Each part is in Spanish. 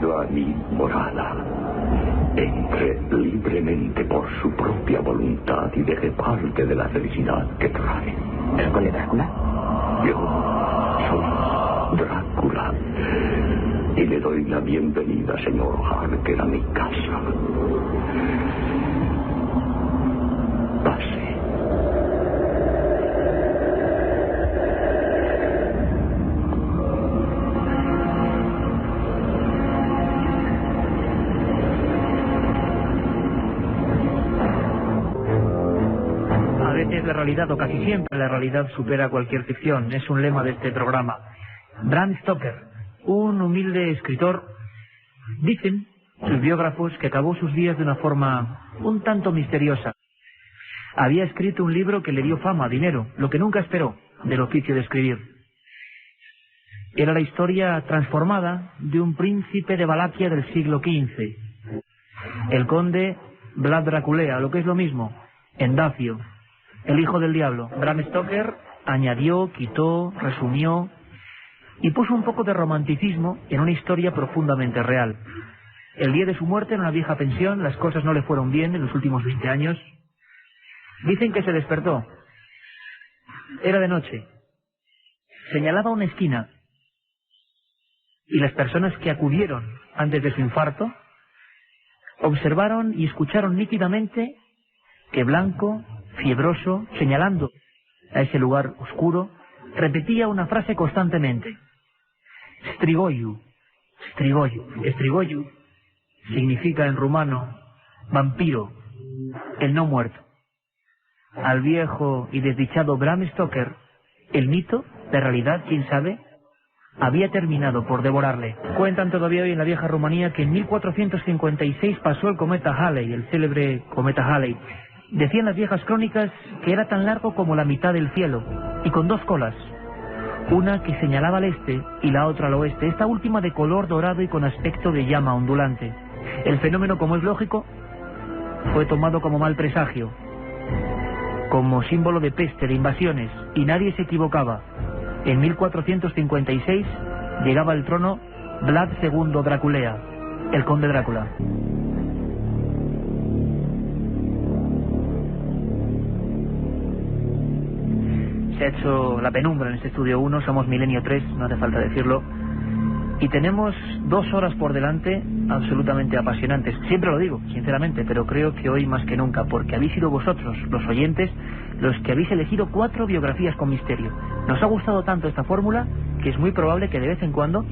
traído a mi morada. Entre libremente por su propia voluntad y deje parte de la felicidad que trae. ¿El conde Drácula? Yo soy Drácula. Y le doy la bienvenida, señor Harker, a mi casa. Pase. La realidad, o casi siempre la realidad, supera cualquier ficción. Es un lema de este programa. Bram Stoker, un humilde escritor, dicen sus biógrafos que acabó sus días de una forma un tanto misteriosa. Había escrito un libro que le dio fama, dinero, lo que nunca esperó del oficio de escribir. Era la historia transformada de un príncipe de Valaquia del siglo XV, el conde Vlad Draculea, lo que es lo mismo, Endacio, el hijo del diablo. Bram Stoker añadió, quitó, resumió y puso un poco de romanticismo en una historia profundamente real. El día de su muerte, en una vieja pensión, las cosas no le fueron bien en los últimos 20 años. Dicen que se despertó. Era de noche. Señalaba una esquina y las personas que acudieron antes de su infarto observaron y escucharon nítidamente que Blanco, fiebroso, señalando a ese lugar oscuro, repetía una frase constantemente: Strigoyu, Strigoyu. Strigoyu significa en rumano vampiro, el no muerto. Al viejo y desdichado Bram Stoker, el mito, de realidad, quién sabe, había terminado por devorarle. Cuentan todavía hoy en la vieja Rumanía que en 1456 pasó el cometa Halley, el célebre cometa Halley. Decían las viejas crónicas que era tan largo como la mitad del cielo, y con dos colas, una que señalaba al este y la otra al oeste, esta última de color dorado y con aspecto de llama ondulante. El fenómeno, como es lógico, fue tomado como mal presagio, como símbolo de peste, de invasiones, y nadie se equivocaba. En 1456 llegaba al trono Vlad II Draculea, el conde Drácula. Se ha hecho la penumbra en este estudio 1, somos Milenio 3, no hace falta decirlo, y tenemos 2 horas por delante absolutamente apasionantes. Siempre lo digo, sinceramente, pero creo que hoy más que nunca, porque habéis sido vosotros, los oyentes, los que habéis elegido 4 biografías con misterio. Nos ha gustado tanto esta fórmula que es muy probable que de vez en cuando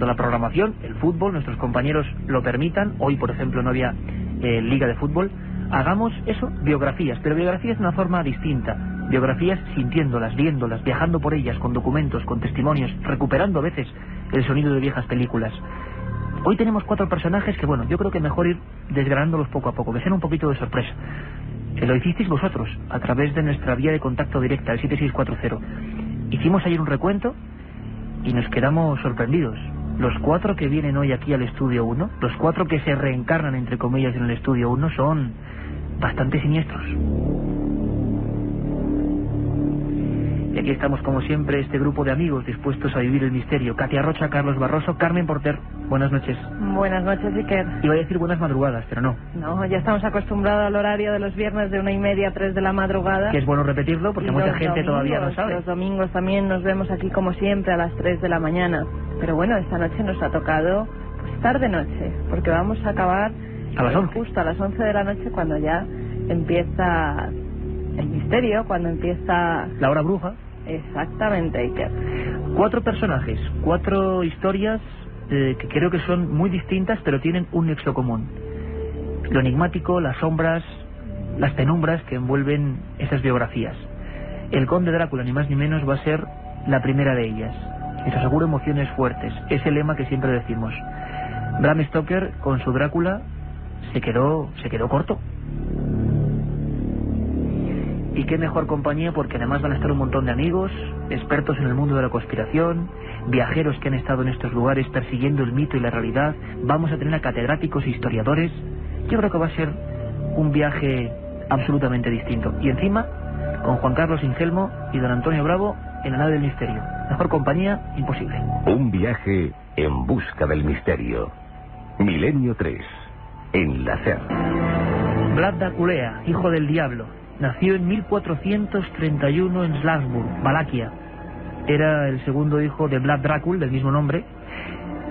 la programación, el fútbol, nuestros compañeros lo permitan, hoy por ejemplo no había liga de fútbol, hagamos eso, biografías, pero biografías de una forma distinta, biografías sintiéndolas, viéndolas, viajando por ellas, con documentos, con testimonios, recuperando a veces el sonido de viejas películas. Hoy tenemos 4 personajes que, bueno, yo creo que mejor ir desgranándolos poco a poco, que sean un poquito de sorpresa. Lo hicisteis vosotros, a través de nuestra vía de contacto directa, el 7640. Hicimos ayer un recuento y nos quedamos sorprendidos. Los 4 que vienen hoy aquí al Estudio 1, los 4 que se reencarnan, entre comillas, en el Estudio 1, son bastante siniestros. Y aquí estamos, como siempre, este grupo de amigos dispuestos a vivir el misterio. Katia Rocha, Carlos Barroso, Carmen Porter. Buenas noches. Buenas noches, Iker. Iba a decir buenas madrugadas, pero no. No, ya estamos acostumbrados al horario de los viernes de 1:30 a 3 de la madrugada. Que es bueno repetirlo porque mucha gente todavía no sabe. Los domingos también nos vemos aquí como siempre a las 3 de la mañana. Pero bueno, esta noche nos ha tocado pues tarde noche, porque vamos a acabar a las 11. Justo a las 11 de la noche, cuando ya empieza el misterio, cuando empieza la hora bruja. Exactamente, Iker. 4 personajes, 4 historias que creo que son muy distintas, pero tienen un nexo común: lo enigmático, las sombras, las penumbras que envuelven esas biografías. El conde Drácula, ni más ni menos, va a ser la primera de ellas. Y os aseguro emociones fuertes, ese lema que siempre decimos. Bram Stoker, con su Drácula, se quedó corto. Y qué mejor compañía, porque además van a estar un montón de amigos, expertos en el mundo de la conspiración, viajeros que han estado en estos lugares persiguiendo el mito y la realidad. Vamos a tener a catedráticos e historiadores. Yo creo que va a ser un viaje absolutamente distinto. Y encima, con Juan Carlos Ingelmo y don Antonio Bravo en la nave del misterio. Mejor compañía imposible. Un viaje en busca del misterio. Milenio 3, en la SER. Vlad Draculea, hijo del diablo, nació en 1431 en Salzburg, Valaquia. Era el segundo hijo de Vlad Dracul, del mismo nombre.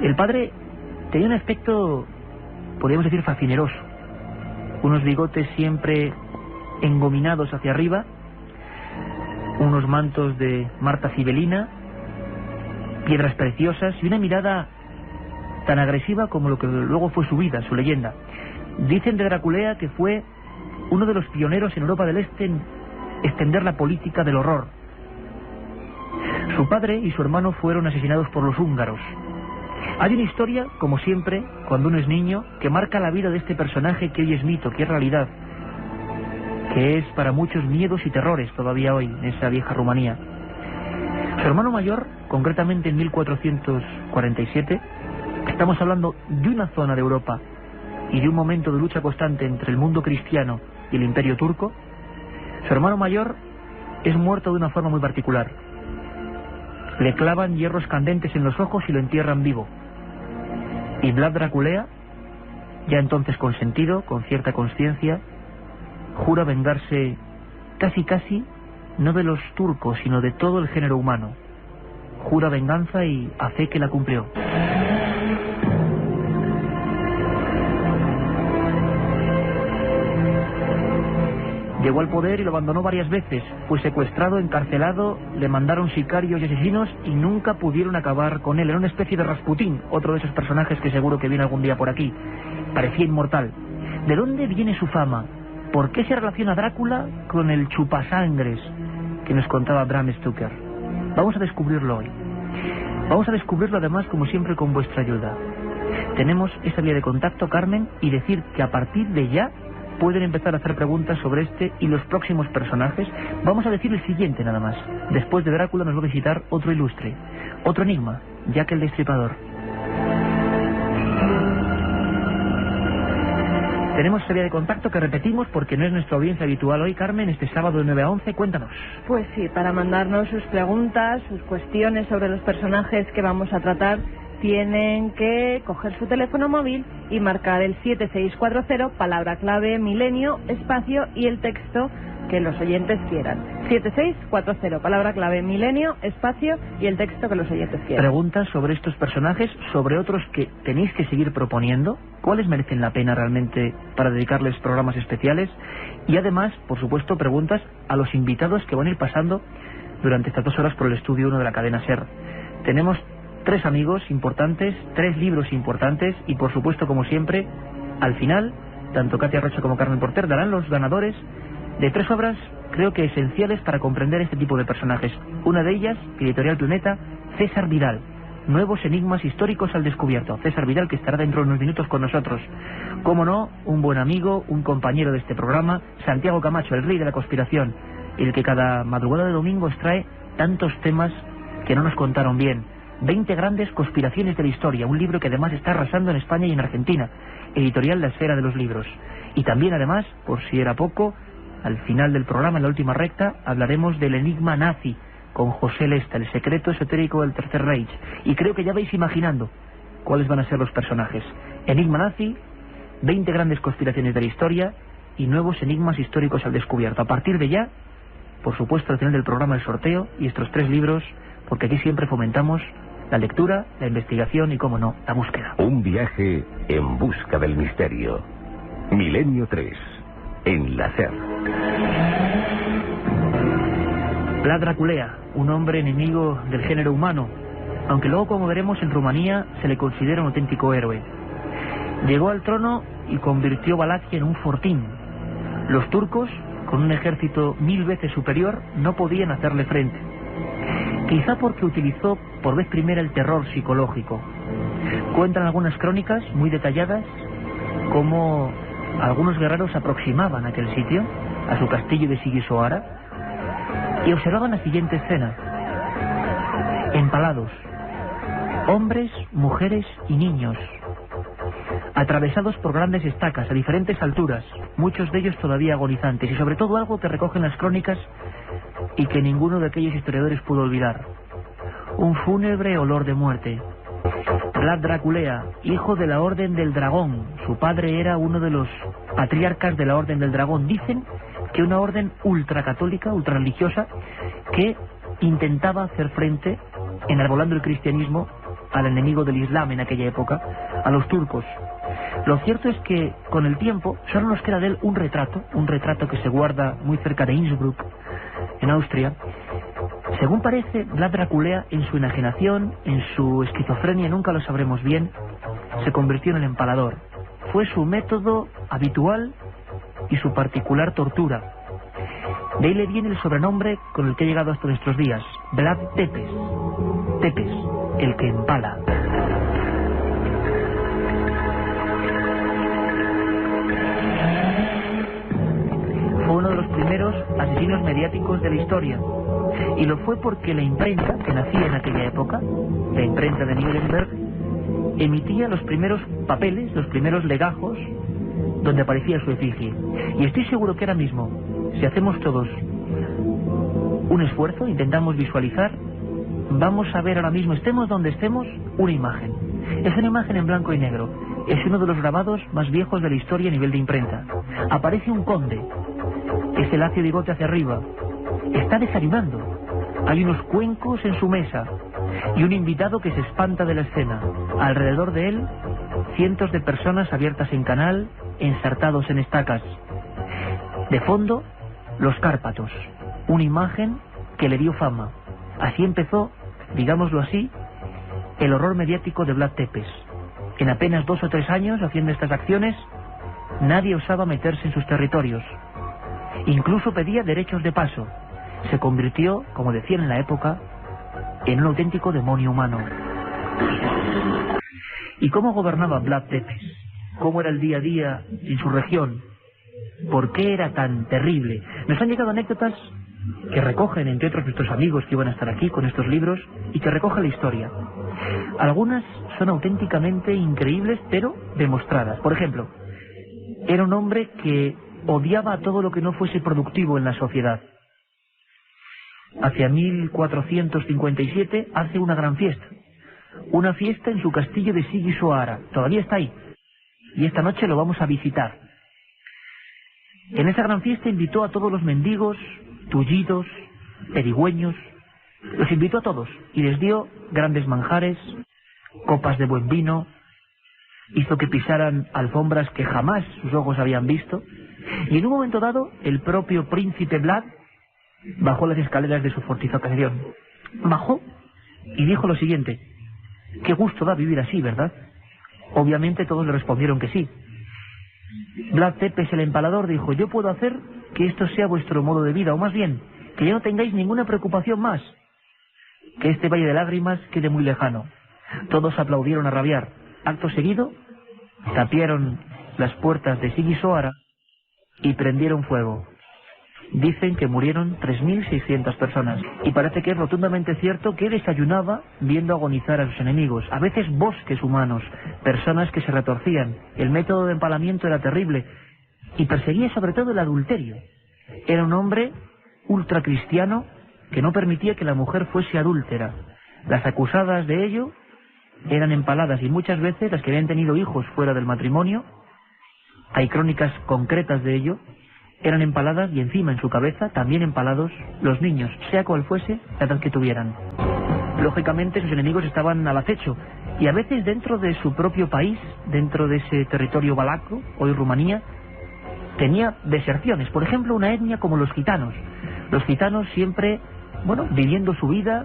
El padre tenía un aspecto, podríamos decir, fascineroso. Unos bigotes siempre engominados hacia arriba, unos mantos de Marta Cibelina, piedras preciosas y una mirada tan agresiva como lo que luego fue su vida, su leyenda. Dicen de Draculea que fue uno de los pioneros en Europa del Este en extender la política del horror. Su padre y su hermano fueron asesinados por los húngaros. Hay una historia, como siempre, cuando uno es niño, que marca la vida de este personaje que hoy es mito, que es realidad, que es para muchos miedos y terrores todavía hoy en esa vieja Rumanía. Su hermano mayor, concretamente en 1447, estamos hablando de una zona de Europa y de un momento de lucha constante entre el mundo cristiano y el imperio turco. Su hermano mayor es muerto de una forma muy particular. Le clavan hierros candentes en los ojos y lo entierran vivo. Y Vlad Draculea, ya entonces consentido, con cierta conciencia, jura vengarse casi, no de los turcos, sino de todo el género humano. Jura venganza y a fe que la cumplió. Llegó al poder y lo abandonó varias veces. Fue secuestrado, encarcelado, le mandaron sicarios y asesinos y nunca pudieron acabar con él. Era una especie de Rasputín, otro de esos personajes que seguro que viene algún día por aquí. Parecía inmortal. ¿De dónde viene su fama? ¿Por qué se relaciona Drácula con el chupasangres que nos contaba Bram Stoker? Vamos a descubrirlo hoy. Vamos a descubrirlo además, como siempre, con vuestra ayuda. Tenemos esa vía de contacto, Carmen, y decir que a partir de ya pueden empezar a hacer preguntas sobre este y los próximos personajes. Vamos a decir el siguiente nada más. Después de Drácula nos va a visitar otro ilustre, otro enigma, Jack el Destripador. Tenemos esa vía de contacto que repetimos porque no es nuestra audiencia habitual hoy, Carmen, este sábado de 9 a 11, cuéntanos. Pues sí, para mandarnos sus preguntas, sus cuestiones sobre los personajes que vamos a tratar, tienen que coger su teléfono móvil y marcar el 7640, palabra clave milenio, espacio y el texto que los oyentes quieran. 7640, palabra clave milenio, espacio y el texto que los oyentes quieran. Preguntas sobre estos personajes, sobre otros que tenéis que seguir proponiendo, cuáles merecen la pena realmente para dedicarles programas especiales, y además, por supuesto, preguntas a los invitados que van a ir pasando durante estas 2 horas por el estudio 1 de la cadena SER. Tenemos 3 amigos importantes, 3 libros importantes y, por supuesto, como siempre, al final, tanto Katia Rocha como Carmen Porter darán los ganadores de 3 obras, creo que esenciales para comprender este tipo de personajes. Una de ellas, Editorial Planeta, César Vidal, Nuevos enigmas históricos al descubierto. César Vidal, que estará dentro de unos minutos con nosotros. Cómo no, un buen amigo, un compañero de este programa, Santiago Camacho, el rey de la conspiración, el que cada madrugada de domingo extrae tantos temas que no nos contaron bien. 20 grandes conspiraciones de la historia, un libro que además está arrasando en España y en Argentina, editorial La Esfera de los Libros. Y también además, por si era poco, al final del programa, en la última recta, hablaremos del enigma nazi, con José Lesta, el secreto esotérico del Tercer Reich. Y creo que ya vais imaginando cuáles van a ser los personajes. Enigma nazi, 20 grandes conspiraciones de la historia y nuevos enigmas históricos al descubierto. A partir de ya, por supuesto, al final del programa el sorteo y estos 3 libros, porque aquí siempre fomentamos la lectura, la investigación y, cómo no, la búsqueda. Un viaje en busca del misterio. Milenio 3, en la SER. Vlad Draculea, un hombre enemigo del género humano, aunque luego, como veremos, en Rumanía se le considera un auténtico héroe. Llegó al trono y convirtió Valaquia en un fortín. Los turcos, con un ejército 1000 veces superior, no podían hacerle frente. Quizá porque utilizó por vez primera el terror psicológico. Cuentan algunas crónicas muy detalladas cómo algunos guerreros se aproximaban a aquel sitio, a su castillo de Sigisoara, y observaban la siguiente escena. Empalados, hombres, mujeres y niños, atravesados por grandes estacas a diferentes alturas, muchos de ellos todavía agonizantes, y sobre todo algo que recogen las crónicas y que ninguno de aquellos historiadores pudo olvidar: un fúnebre olor de muerte. Vlad Draculea, hijo de la Orden del Dragón. Su padre era uno de los patriarcas de la Orden del Dragón. Dicen que una orden ultracatólica, ultrarreligiosa, que intentaba hacer frente, enarbolando el cristianismo, al enemigo del Islam en aquella época, a los turcos. Lo cierto es que con el tiempo solo nos queda de él un retrato que se guarda muy cerca de Innsbruck, en Austria. Según parece, Vlad Draculea, en su enajenación, en su esquizofrenia, nunca lo sabremos bien, se convirtió en el empalador. Fue su método habitual y su particular tortura. De ahí le viene el sobrenombre con el que ha llegado hasta nuestros días, Vlad Tepes. Tepes, el que empala. Fue uno de los primeros asesinos mediáticos de la historia. Y lo fue porque la imprenta, que nacía en aquella época, la imprenta de Nuremberg, emitía los primeros papeles, los primeros legajos, donde aparecía su efigie. Y estoy seguro que ahora mismo, si hacemos todos un esfuerzo, intentamos visualizar, vamos a ver ahora mismo, estemos donde estemos, una imagen. Es una imagen en blanco y negro. Es uno de los grabados más viejos de la historia a nivel de imprenta. Aparece un conde. Ese lacio bigote hacia arriba. Está desayunando. Hay unos cuencos en su mesa. Y un invitado que se espanta de la escena. Alrededor de él, cientos de personas abiertas en canal, ensartados en estacas. De fondo, los Cárpatos. Una imagen que le dio fama. Así empezó, digámoslo así, el horror mediático de Vlad Tepes. En apenas 2 o 3 años, haciendo estas acciones, nadie osaba meterse en sus territorios. Incluso pedía derechos de paso. Se convirtió, como decían en la época, en un auténtico demonio humano. ¿Y cómo gobernaba Vlad Tepes? ¿Cómo era el día a día en su región? ¿Por qué era tan terrible? Nos han llegado anécdotas que recogen, entre otros, nuestros amigos que iban a estar aquí con estos libros, y que recogen la historia. Algunas son auténticamente increíbles, pero demostradas. Por ejemplo, era un hombre que odiaba a todo lo que no fuese productivo en la sociedad. Hacia 1457 hace una gran fiesta. Una fiesta en su castillo de Sigisoara. Todavía está ahí. Y esta noche lo vamos a visitar. En esa gran fiesta invitó a todos los mendigos, tullidos, pedigüeños. Los invitó a todos y les dio grandes manjares, copas de buen vino. Hizo que pisaran alfombras que jamás sus ojos habían visto. Y en un momento dado, el propio príncipe Vlad bajó las escaleras de su fortificación. Bajó y dijo lo siguiente: qué gusto da vivir así, ¿verdad? Obviamente todos le respondieron que sí. Vlad Tepes, el empalador, dijo: yo puedo hacer que esto sea vuestro modo de vida, o más bien, que ya no tengáis ninguna preocupación más, que este valle de lágrimas quede muy lejano. Todos aplaudieron a rabiar. Acto seguido, tapiaron las puertas de Sigisoara y prendieron fuego. Dicen que murieron 3.600 personas. Y parece que es rotundamente cierto que desayunaba viendo agonizar a sus enemigos. A veces bosques humanos, personas que se retorcían. El método de empalamiento era terrible. Y perseguía sobre todo el adulterio. Era un hombre ultracristiano que no permitía que la mujer fuese adúltera. Las acusadas de ello eran empaladas, y muchas veces las que habían tenido hijos fuera del matrimonio, hay crónicas concretas de ello, eran empaladas, y encima en su cabeza también empalados los niños, sea cual fuese la edad que tuvieran. Lógicamente sus enemigos estaban al acecho, y a veces dentro de su propio país, dentro de ese territorio valaco, hoy Rumanía, tenía deserciones. Por ejemplo, una etnia como los gitanos. Los gitanos siempre, viviendo su vida,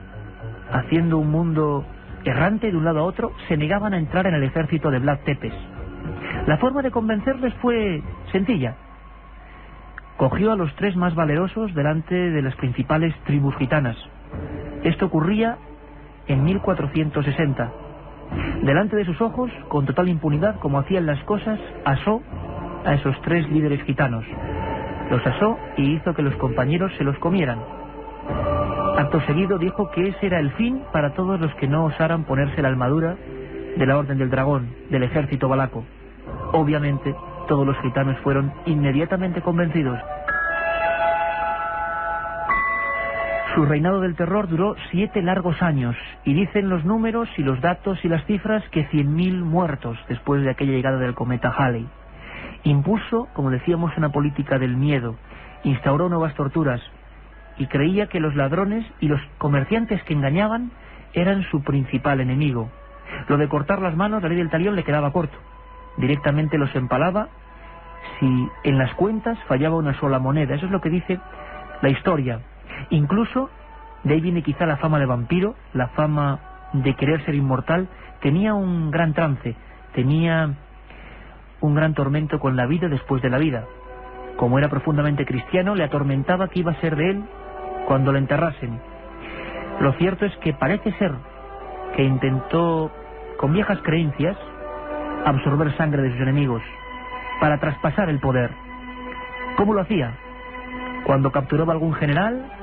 haciendo un mundo errante de un lado a otro, se negaban a entrar en el ejército de Vlad Tepes. La forma de convencerles fue sencilla. Cogió a los 3 más valerosos delante de las principales tribus gitanas. Esto ocurría en 1460. Delante de sus ojos, con total impunidad, como hacían las cosas, asó a esos 3 líderes gitanos. Los asó y hizo que los compañeros se los comieran. Acto seguido dijo que ese era el fin para todos los que no osaran ponerse la armadura de la Orden del Dragón, del ejército valaco. Obviamente, todos los gitanos fueron inmediatamente convencidos. Su reinado del terror duró 7 largos años, y dicen los números y los datos y las cifras que 100.000 muertos después de aquella llegada del cometa Halley. Impuso, como decíamos, una política del miedo, instauró nuevas torturas, y creía que los ladrones y los comerciantes que engañaban eran su principal enemigo. Lo de cortar las manos, la ley del talión le quedaba corto. Directamente los empalaba si en las cuentas fallaba una sola moneda. Eso es lo que dice la historia. Incluso, de ahí viene quizá la fama de vampiro, la fama de querer ser inmortal. Tenía un gran trance, tenía un gran tormento con la vida después de la vida. Como era profundamente cristiano, le atormentaba que iba a ser de él cuando lo enterrasen. Lo cierto es que parece ser que intentó, con viejas creencias, absorber sangre de sus enemigos para traspasar el poder. ¿Cómo lo hacía? Cuando capturaba a algún general,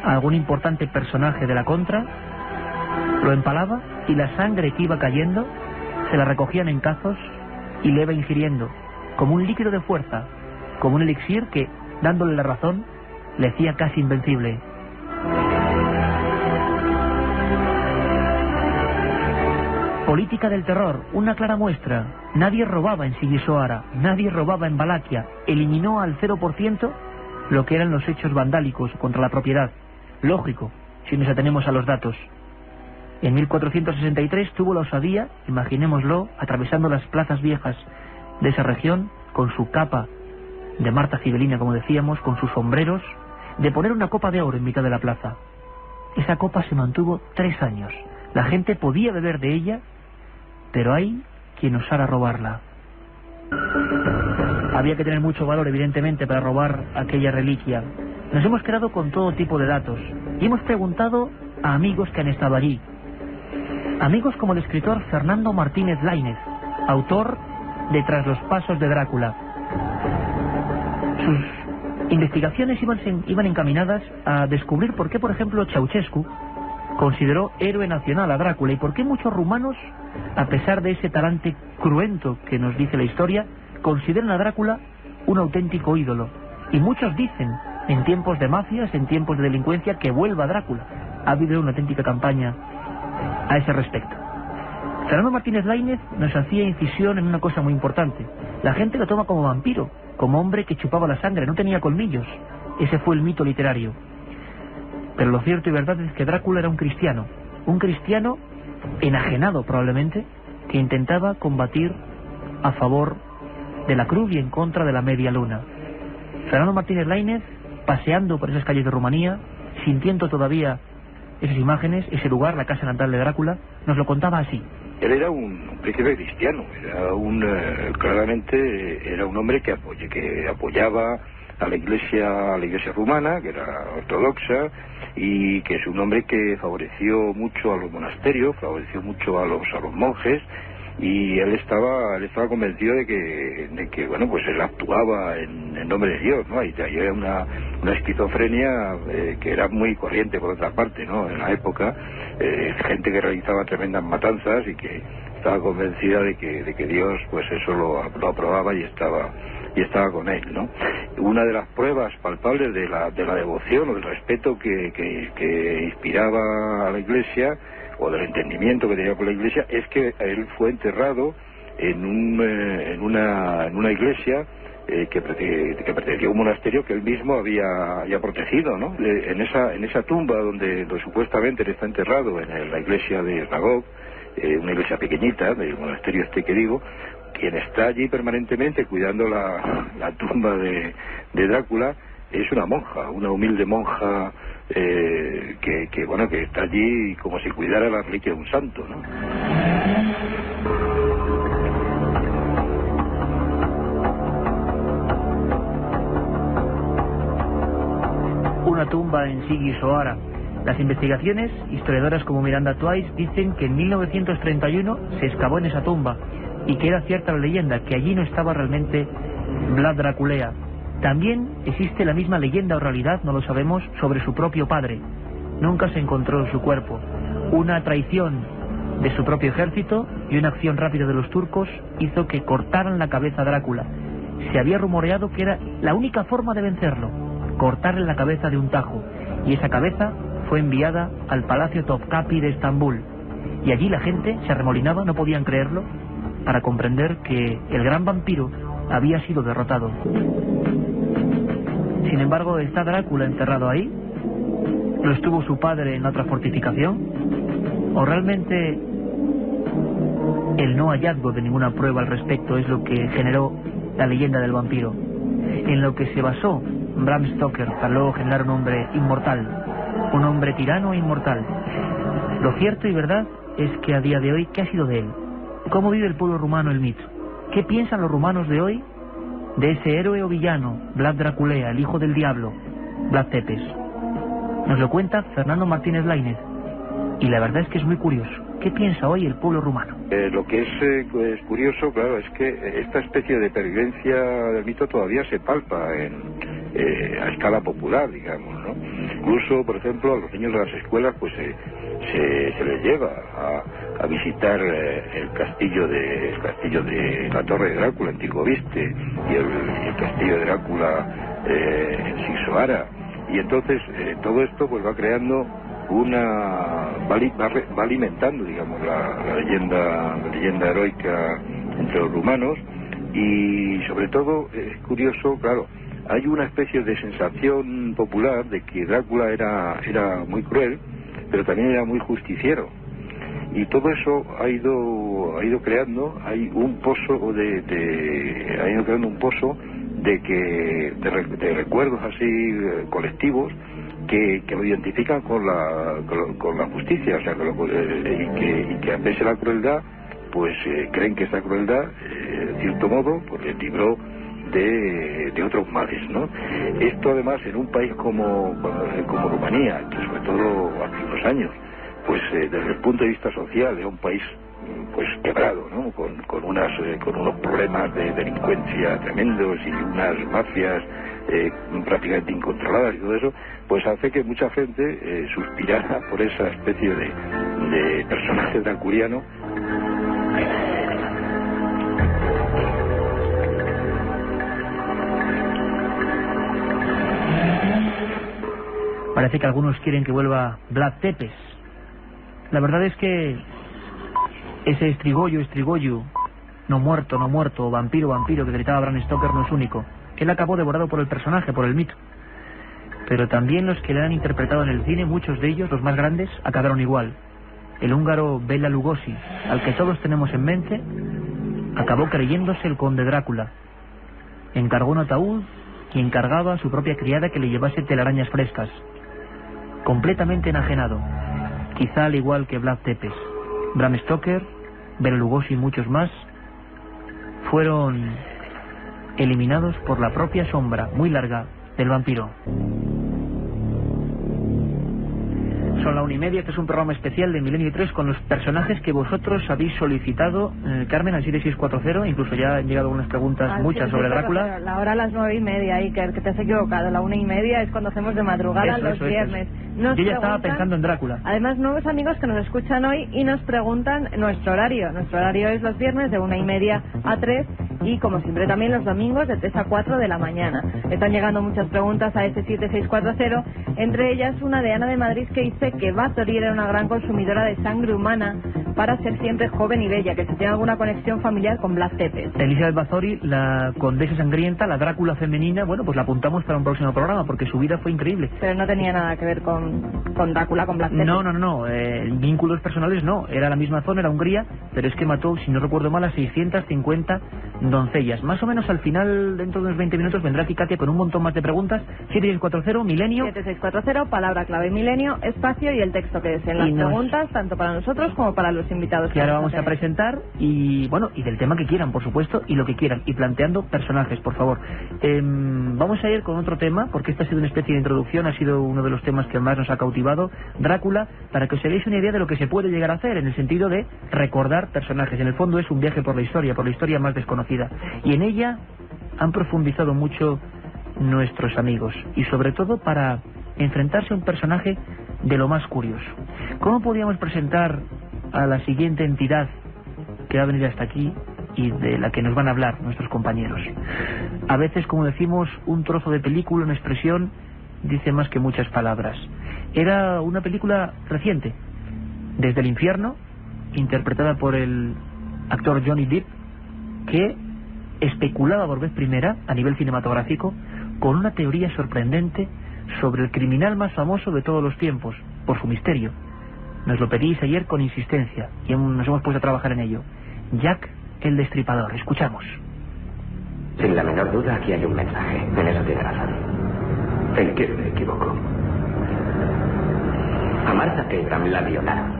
a algún importante personaje de la contra, lo empalaba y la sangre que iba cayendo se la recogían en cazos y le iba ingiriendo como un líquido de fuerza, como un elixir que, dándole la razón, le hacía casi invencible. Política del terror, una clara muestra. Nadie robaba en Sigisoara, nadie robaba en Valaquia. Eliminó al 0% lo que eran los hechos vandálicos contra la propiedad. Lógico, si nos atenemos a los datos. En 1463 tuvo la osadía, imaginémoslo, atravesando las plazas viejas de esa región, con su capa de Marta Cibelina, como decíamos, con sus sombreros, de poner una copa de oro en mitad de la plaza. Esa copa se mantuvo 3 años. La gente podía beber de ella, pero hay quien osara robarla. Había que tener mucho valor, evidentemente, para robar aquella reliquia. Nos hemos quedado con todo tipo de datos y hemos preguntado a amigos que han estado allí. Amigos como el escritor Fernando Martínez Laínez, autor de Tras los pasos de Drácula. Sus investigaciones iban encaminadas a descubrir por qué, por ejemplo, Ceausescu consideró héroe nacional a Drácula y por qué muchos rumanos, a pesar de ese talante cruento que nos dice la historia, consideran a Drácula un auténtico ídolo. Y muchos dicen, en tiempos de mafias, en tiempos de delincuencia, que vuelva Drácula. Ha habido una auténtica campaña a ese respecto. Fernando Martínez Laínez nos hacía incisión en una cosa muy importante. La gente lo toma como vampiro, como hombre que chupaba la sangre, no tenía colmillos. Ese fue el mito literario. Pero lo cierto y verdad es que Drácula era un cristiano enajenado probablemente, que intentaba combatir a favor de la cruz y en contra de la media luna. Fernando Martínez Laínez, paseando por esas calles de Rumanía, sintiendo todavía esas imágenes, ese lugar, la casa natal de Drácula, nos lo contaba así. Él era un príncipe cristiano, claramente era un hombre que apoyaba a la iglesia rumana, que era ortodoxa, y que es un hombre que favoreció mucho a los monasterios, favoreció mucho a los monjes, y él estaba convencido de que bueno, pues él actuaba en nombre de Dios, ¿no? Y había una esquizofrenia que era muy corriente por otra parte, ¿no? En la época, gente que realizaba tremendas matanzas y que estaba convencida de que Dios, pues eso lo aprobaba y estaba con él, ¿no? Una de las pruebas palpables de la devoción o del respeto que inspiraba a la Iglesia, o del entendimiento que tenía por la Iglesia, es que él fue enterrado en una iglesia que pertenecía a un monasterio que él mismo había protegido, ¿no? En esa tumba donde supuestamente él está enterrado, en la iglesia de Ragov, una iglesia pequeñita del monasterio que digo, quien está allí permanentemente cuidando la tumba de Drácula es una monja, una humilde monja que está allí como si cuidara la reliquia de un santo, ¿no? Una tumba en Sigisoara. Las investigaciones, historiadoras como Miranda Twice, dicen que en 1931 se excavó en esa tumba y que era cierta la leyenda, que allí no estaba realmente Vlad Draculea. También existe la misma leyenda o realidad, no lo sabemos, sobre su propio padre. Nunca se encontró su cuerpo. Una traición de su propio ejército y una acción rápida de los turcos hizo que cortaran la cabeza a Drácula. Se había rumoreado que era la única forma de vencerlo, cortarle la cabeza de un tajo. y esa cabeza fue enviada al Palacio Topkapi de Estambul. Y allí la gente se arremolinaba, no podían creerlo, para comprender que el gran vampiro había sido derrotado. Sin embargo, ¿está Drácula enterrado ahí? ¿Lo estuvo su padre en otra fortificación? ¿O realmente el no hallazgo de ninguna prueba al respecto es lo que generó la leyenda del vampiro? En lo que se basó Bram Stoker para luego generar un hombre inmortal, un hombre tirano e inmortal. Lo cierto y verdad es que a día de hoy, ¿qué ha sido de él? ¿Cómo vive el pueblo rumano el mito? ¿Qué piensan los rumanos de hoy de ese héroe o villano, Vlad Draculea, el hijo del diablo, Vlad Tepes? Nos lo cuenta Fernando Martínez Lainez, y la verdad es que es muy curioso. ¿Qué piensa hoy el pueblo rumano? Lo que es curioso, claro, es que esta especie de pervivencia del mito todavía se palpa a escala popular, digamos, ¿no? Incluso, por ejemplo, a los niños de las escuelas pues se les lleva a visitar el castillo de la Torre de Drácula en Tirgoviste y el castillo de Drácula en Sixoara. Y entonces todo esto pues va creando va alimentando, digamos, la leyenda heroica entre los rumanos. Y sobre todo es curioso, claro, hay una especie de sensación popular de que Drácula era muy cruel, pero también era muy justiciero, y todo eso ha ido creando un pozo de recuerdos así colectivos que lo identifican con la justicia, o sea, y que a pesar de la crueldad, pues creen que esta crueldad, en cierto modo, pues les libró de otros males, ¿no? Esto además en un país como Rumanía, que sobre todo hace unos años, pues desde el punto de vista social era un país pues quebrado, ¿no? Con unos problemas de delincuencia tremendos y unas mafias prácticamente incontroladas y todo eso, pues hace que mucha gente suspirara por esa especie de personaje draculiano. Parece que algunos quieren que vuelva Vlad Tepes. La verdad es que ese Estrigoyu, no muerto, o vampiro, que gritaba Bram Stoker no es único. Él acabó devorado por el personaje, por el mito. Pero también los que le han interpretado en el cine, muchos de ellos, los más grandes, acabaron igual. El húngaro Bela Lugosi, al que todos tenemos en mente, acabó creyéndose el conde Drácula. Encargó un ataúd y encargaba a su propia criada que le llevase telarañas frescas. Completamente enajenado, quizá al igual que Vlad Tepes. Bram Stoker, Bela Lugosi y muchos más fueron eliminados por la propia sombra muy larga del vampiro. Son la 1:30, este es un programa especial de Milenio 3 con los personajes que vosotros habéis solicitado, Carmen, al 7640, incluso ya han llegado unas preguntas, muchas sobre Drácula. La hora a las 9:30, Iker, que te has equivocado, la 1:30 es cuando hacemos de madrugada los viernes. Yo ya estaba pensando en Drácula. Además, nuevos amigos que nos escuchan hoy y nos preguntan nuestro horario. Nuestro horario es los viernes de 1:30 a 3 y como siempre también los domingos de 3 a 4 de la mañana. Están llegando muchas preguntas a ese 7640, entre ellas una de Ana de Madrid que dice que Bathory era una gran consumidora de sangre humana para ser siempre joven y bella, que si tiene alguna conexión familiar con Vlad Tepes. Elizabeth Bathory, la condesa sangrienta, la Drácula femenina, bueno, pues la apuntamos para un próximo programa porque su vida fue increíble. Pero no tenía nada que ver con Drácula, con Vlad Tepes. No, vínculos personales no, era la misma zona, era Hungría, pero es que mató, si no recuerdo mal, a 650 doncellas. Más o menos al final, dentro de unos 20 minutos, vendrá aquí Katia con un montón más de preguntas. 7640, Milenio. 7640, palabra clave Milenio, espacio y el texto que deseen las preguntas, tanto para nosotros como para los invitados. Que ahora vamos a presentar y del tema que quieran, por supuesto, y lo que quieran, y planteando personajes, por favor. Vamos a ir con otro tema, porque esta ha sido una especie de introducción, ha sido uno de los temas que más nos ha cautivado, Drácula, para que os hagáis una idea de lo que se puede llegar a hacer, en el sentido de recordar personajes. En el fondo es un viaje por la historia más desconocida, y en ella han profundizado mucho nuestros amigos, y sobre todo para enfrentarse a un personaje de lo más curioso. ¿Cómo podíamos presentar a la siguiente entidad que va a venir hasta aquí y de la que nos van a hablar nuestros compañeros? A veces, como decimos, un trozo de película, una expresión, dice más que muchas palabras. Era una película reciente, Desde el infierno, interpretada por el actor Johnny Depp, que especulaba por vez primera, a nivel cinematográfico, con una teoría sorprendente sobre el criminal más famoso de todos los tiempos, por su misterio. Nos lo pedís ayer con insistencia y nos hemos puesto a trabajar en ello. Jack el Destripador. Escuchamos. Sin la menor duda, aquí hay un mensaje. En eso tiene razón. ¿En qué me equivoco? A Martha Abraham la violaron,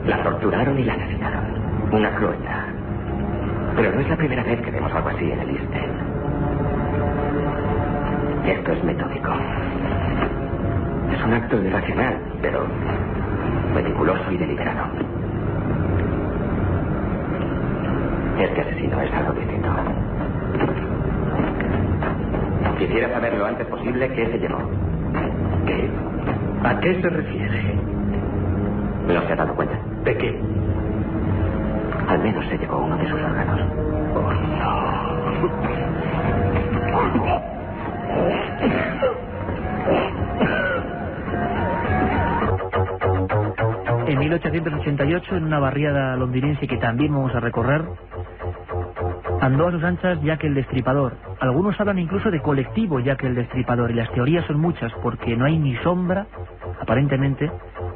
la torturaron y la asesinaron. Una crueldad. Pero no es la primera vez que vemos algo así en el East End. Esto es metódico. Es un acto irracional, pero meticuloso y deliberado. Este asesino es algo distinto. Quisiera saber lo antes posible qué se llevó. ¿Qué? ¿A qué se refiere? ¿No se ha dado cuenta? ¿De qué? Al menos se llevó uno de sus órganos. Oh, no. En 1888, en una barriada londinense que también vamos a recorrer, andó a sus anchas Jack el Destripador. Algunos hablan incluso de colectivo Jack el Destripador, y las teorías son muchas, porque no hay ni sombra, aparentemente,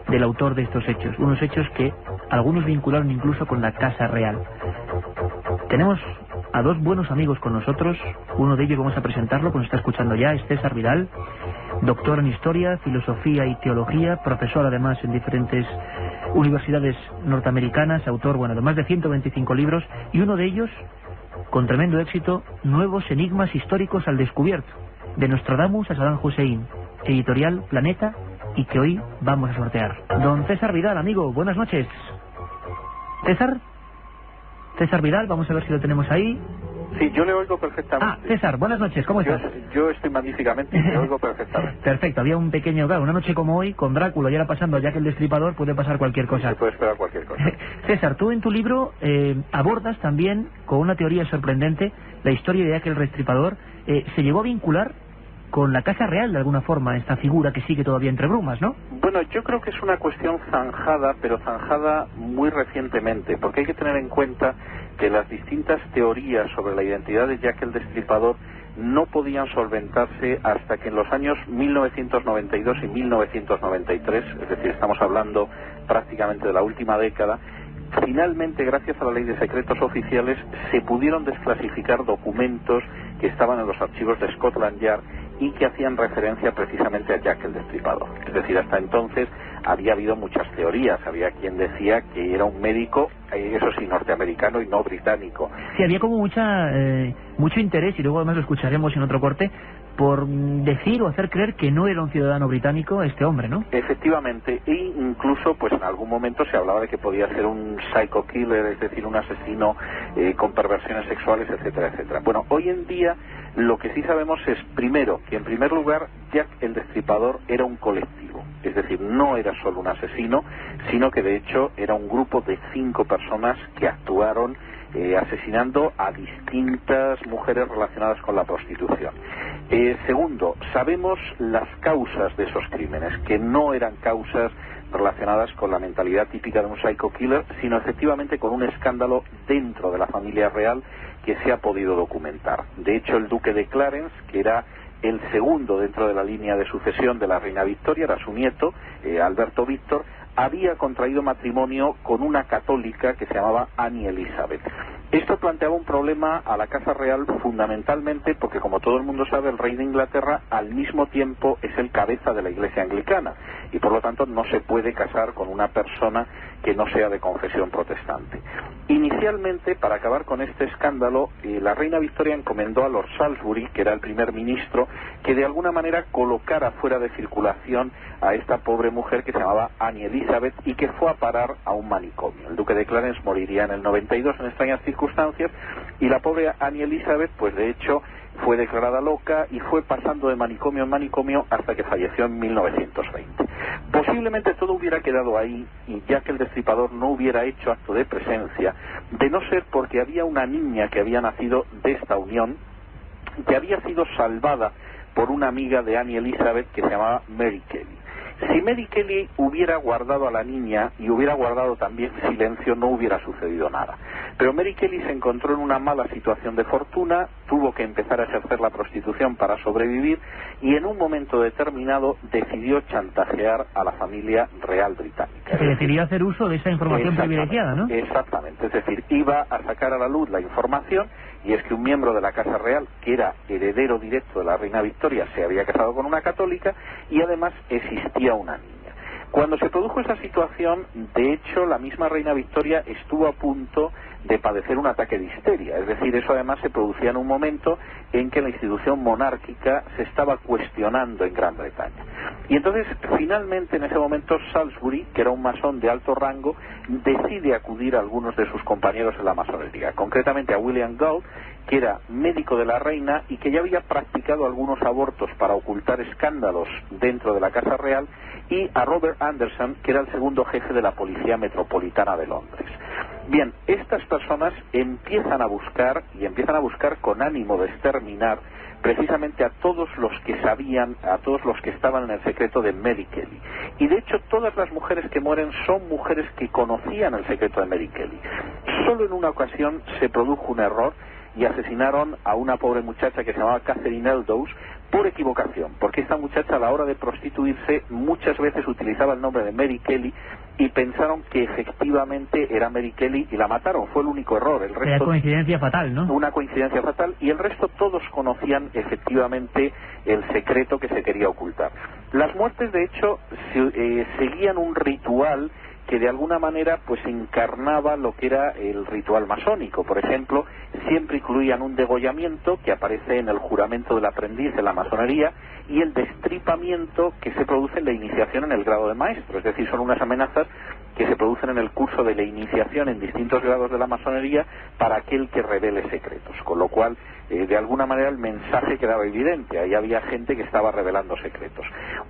del autor de estos hechos. Unos hechos que algunos vincularon incluso con la Casa Real. Tenemos a dos buenos amigos con nosotros. Uno de ellos vamos a presentarlo, pues está escuchando ya, es César Vidal, doctor en Historia, Filosofía y Teología, profesor además en diferentes universidades norteamericanas, autor, bueno, de más de 125 libros, y uno de ellos, con tremendo éxito, Nuevos enigmas históricos al descubierto, de Nostradamus a Saddam Hussein, editorial Planeta, y que hoy vamos a sortear. Don César Vidal, amigo, buenas noches. César Vidal, vamos a ver si lo tenemos ahí. Sí, yo le oigo perfectamente. Ah, César, buenas noches, ¿cómo estás? Yo estoy magníficamente y le oigo perfectamente. Perfecto, había un pequeño, claro, una noche como hoy, con Drácula y ahora pasando a Jack el Destripador, puede pasar cualquier cosa. Se puede esperar cualquier cosa. César, tú en tu libro abordas también, con una teoría sorprendente, la historia de Jack el Destripador. Se llegó a vincular con la Casa Real de alguna forma, esta figura que sigue todavía entre brumas, ¿no? Bueno, yo creo que es una cuestión zanjada, pero zanjada muy recientemente, porque hay que tener en cuenta que las distintas teorías sobre la identidad de Jack el Destripador no podían solventarse hasta que en los años 1992 y 1993, es decir, estamos hablando prácticamente de la última década, finalmente, gracias a la ley de secretos oficiales, se pudieron desclasificar documentos que estaban en los archivos de Scotland Yard y que hacían referencia precisamente a Jack el Destripador. Es decir, hasta entonces había habido muchas teorías. Había quien decía que era un médico, eso sí, norteamericano y no británico. Sí, había como mucho interés, y luego además lo escucharemos en otro corte, por decir o hacer creer que no era un ciudadano británico este hombre, ¿no? Efectivamente, e incluso pues en algún momento se hablaba de que podía ser un psycho killer, es decir, un asesino con perversiones sexuales, etcétera, etcétera. Bueno, hoy en día lo que sí sabemos es, primero, que en primer lugar Jack el Destripador era un colectivo, es decir, no era solo un asesino, sino que de hecho era un grupo de 5 personas que actuaron asesinando a distintas mujeres relacionadas con la prostitución. Segundo, sabemos las causas de esos crímenes, que no eran causas relacionadas con la mentalidad típica de un psycho killer, sino efectivamente con un escándalo dentro de la familia real que se ha podido documentar. De hecho, el duque de Clarence, que era el segundo dentro de la línea de sucesión de la reina Victoria, era su nieto, Alberto Víctor, había contraído matrimonio con una católica que se llamaba Annie Elizabeth. Esto planteaba un problema a la Casa Real fundamentalmente porque, como todo el mundo sabe, el rey de Inglaterra al mismo tiempo es el cabeza de la Iglesia anglicana y por lo tanto no se puede casar con una persona que no sea de confesión protestante. Inicialmente, para acabar con este escándalo, la reina Victoria encomendó a Lord Salisbury, que era el primer ministro, que de alguna manera colocara fuera de circulación a esta pobre mujer que se llamaba Annie Elizabeth y que fue a parar a un manicomio. El duque de Clarence moriría en el 92 en extrañas circunstancias y la pobre Annie Elizabeth, pues de hecho, fue declarada loca y fue pasando de manicomio en manicomio hasta que falleció en 1920. Posiblemente todo hubiera quedado ahí y Jack el Destripador no hubiera hecho acto de presencia, de no ser porque había una niña que había nacido de esta unión, que había sido salvada por una amiga de Annie Elizabeth que se llamaba Mary Kelly. Si Mary Kelly hubiera guardado a la niña y hubiera guardado también silencio, no hubiera sucedido nada. Pero Mary Kelly se encontró en una mala situación de fortuna, tuvo que empezar a ejercer la prostitución para sobrevivir y en un momento determinado decidió chantajear a la familia real británica. Se decidió hacer uso de esa información privilegiada, ¿no? Exactamente, es decir, iba a sacar a la luz la información, y es que un miembro de la Casa Real, que era heredero directo de la reina Victoria, se había casado con una católica y además existía una niña. Cuando se produjo esa situación, de hecho, la misma reina Victoria estuvo a punto de padecer un ataque de histeria. Es decir, eso además se producía en un momento en que la institución monárquica se estaba cuestionando en Gran Bretaña. Y entonces, finalmente, en ese momento, Salisbury, que era un masón de alto rango, decide acudir a algunos de sus compañeros en la masonería, concretamente a William Gould, que era médico de la reina y que ya había practicado algunos abortos para ocultar escándalos dentro de la Casa Real, y a Robert Anderson, que era el segundo jefe de la Policía Metropolitana de Londres. Bien, estas personas empiezan a buscar con ánimo de exterminar precisamente a todos los que sabían, a todos los que estaban en el secreto de Mary Kelly. Y de hecho todas las mujeres que mueren son mujeres que conocían el secreto de Mary Kelly. Solo en una ocasión se produjo un error y asesinaron a una pobre muchacha que se llamaba Catherine Eldowes por equivocación, porque esta muchacha a la hora de prostituirse muchas veces utilizaba el nombre de Mary Kelly y pensaron que efectivamente era Mary Kelly y la mataron. Fue el único error. El resto, era coincidencia fatal, ¿no? Una coincidencia fatal, y el resto todos conocían efectivamente el secreto que se quería ocultar. Las muertes, de hecho, seguían un ritual que de alguna manera pues encarnaba lo que era el ritual masónico. Por ejemplo, siempre incluían un degollamiento que aparece en el juramento del aprendiz de la masonería y el destripamiento que se produce en la iniciación en el grado de maestro. Es decir, son unas amenazas que se producen en el curso de la iniciación en distintos grados de la masonería para aquel que revele secretos, con lo cual de alguna manera el mensaje quedaba evidente. Ahí había gente que estaba revelando secretos.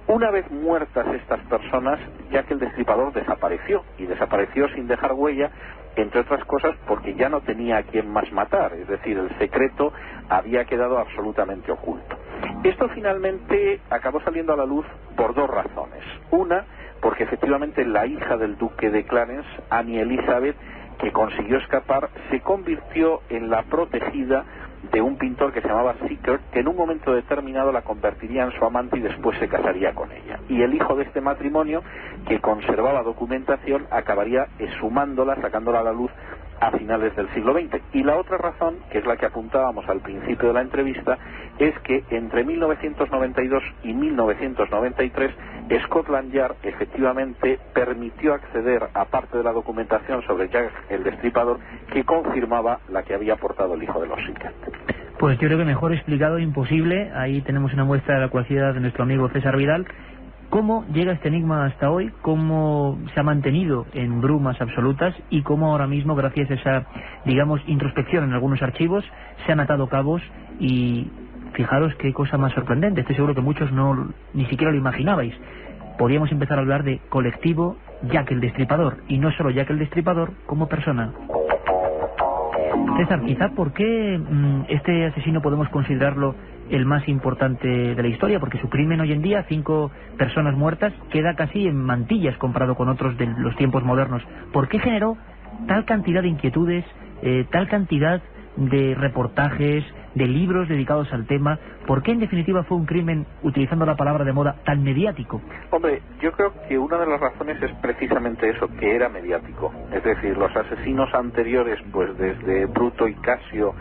Una vez muertas estas personas, Jack el Destripador desapareció, y desapareció sin dejar huella, entre otras cosas porque ya no tenía a quién más matar, es decir, el secreto había quedado absolutamente oculto. Esto finalmente acabó saliendo a la luz por dos razones. Una, porque efectivamente la hija del duque de Clarence, Annie Elizabeth, que consiguió escapar, se convirtió en la protegida de un pintor que se llamaba Sickert, que en un momento determinado la convertiría en su amante y después se casaría con ella. Y el hijo de este matrimonio, que conservaba documentación, acabaría exhumándola, sacándola a la luz a finales del siglo XX. Y la otra razón, que es la que apuntábamos al principio de la entrevista, es que entre 1992 y 1993 Scotland Yard efectivamente permitió acceder a parte de la documentación sobre Jack el Destripador que confirmaba la que había aportado el hijo de los Sickert. Pues yo creo que mejor explicado imposible. Ahí tenemos una muestra de la cualidad de nuestro amigo César Vidal. ¿Cómo llega este enigma hasta hoy? ¿Cómo se ha mantenido en brumas absolutas? Y cómo ahora mismo, gracias a esa, digamos, introspección en algunos archivos, se han atado cabos. Y fijaros qué cosa más sorprendente. Estoy seguro que muchos ni siquiera lo imaginabais. Podríamos empezar a hablar de colectivo Jack el Destripador. Y no solo Jack el Destripador, como persona. César, quizá ¿por qué este asesino podemos considerarlo el más importante de la historia? Porque su crimen hoy en día, 5 personas muertas, queda casi en mantillas comparado con otros de los tiempos modernos. ¿Por qué generó tal cantidad de inquietudes, tal cantidad de reportajes, de libros dedicados al tema? ¿Por qué en definitiva fue un crimen, utilizando la palabra de moda, tan mediático? Hombre, yo creo que una de las razones es precisamente eso, que era mediático. Es decir, los asesinos anteriores, pues desde Bruto y Casio,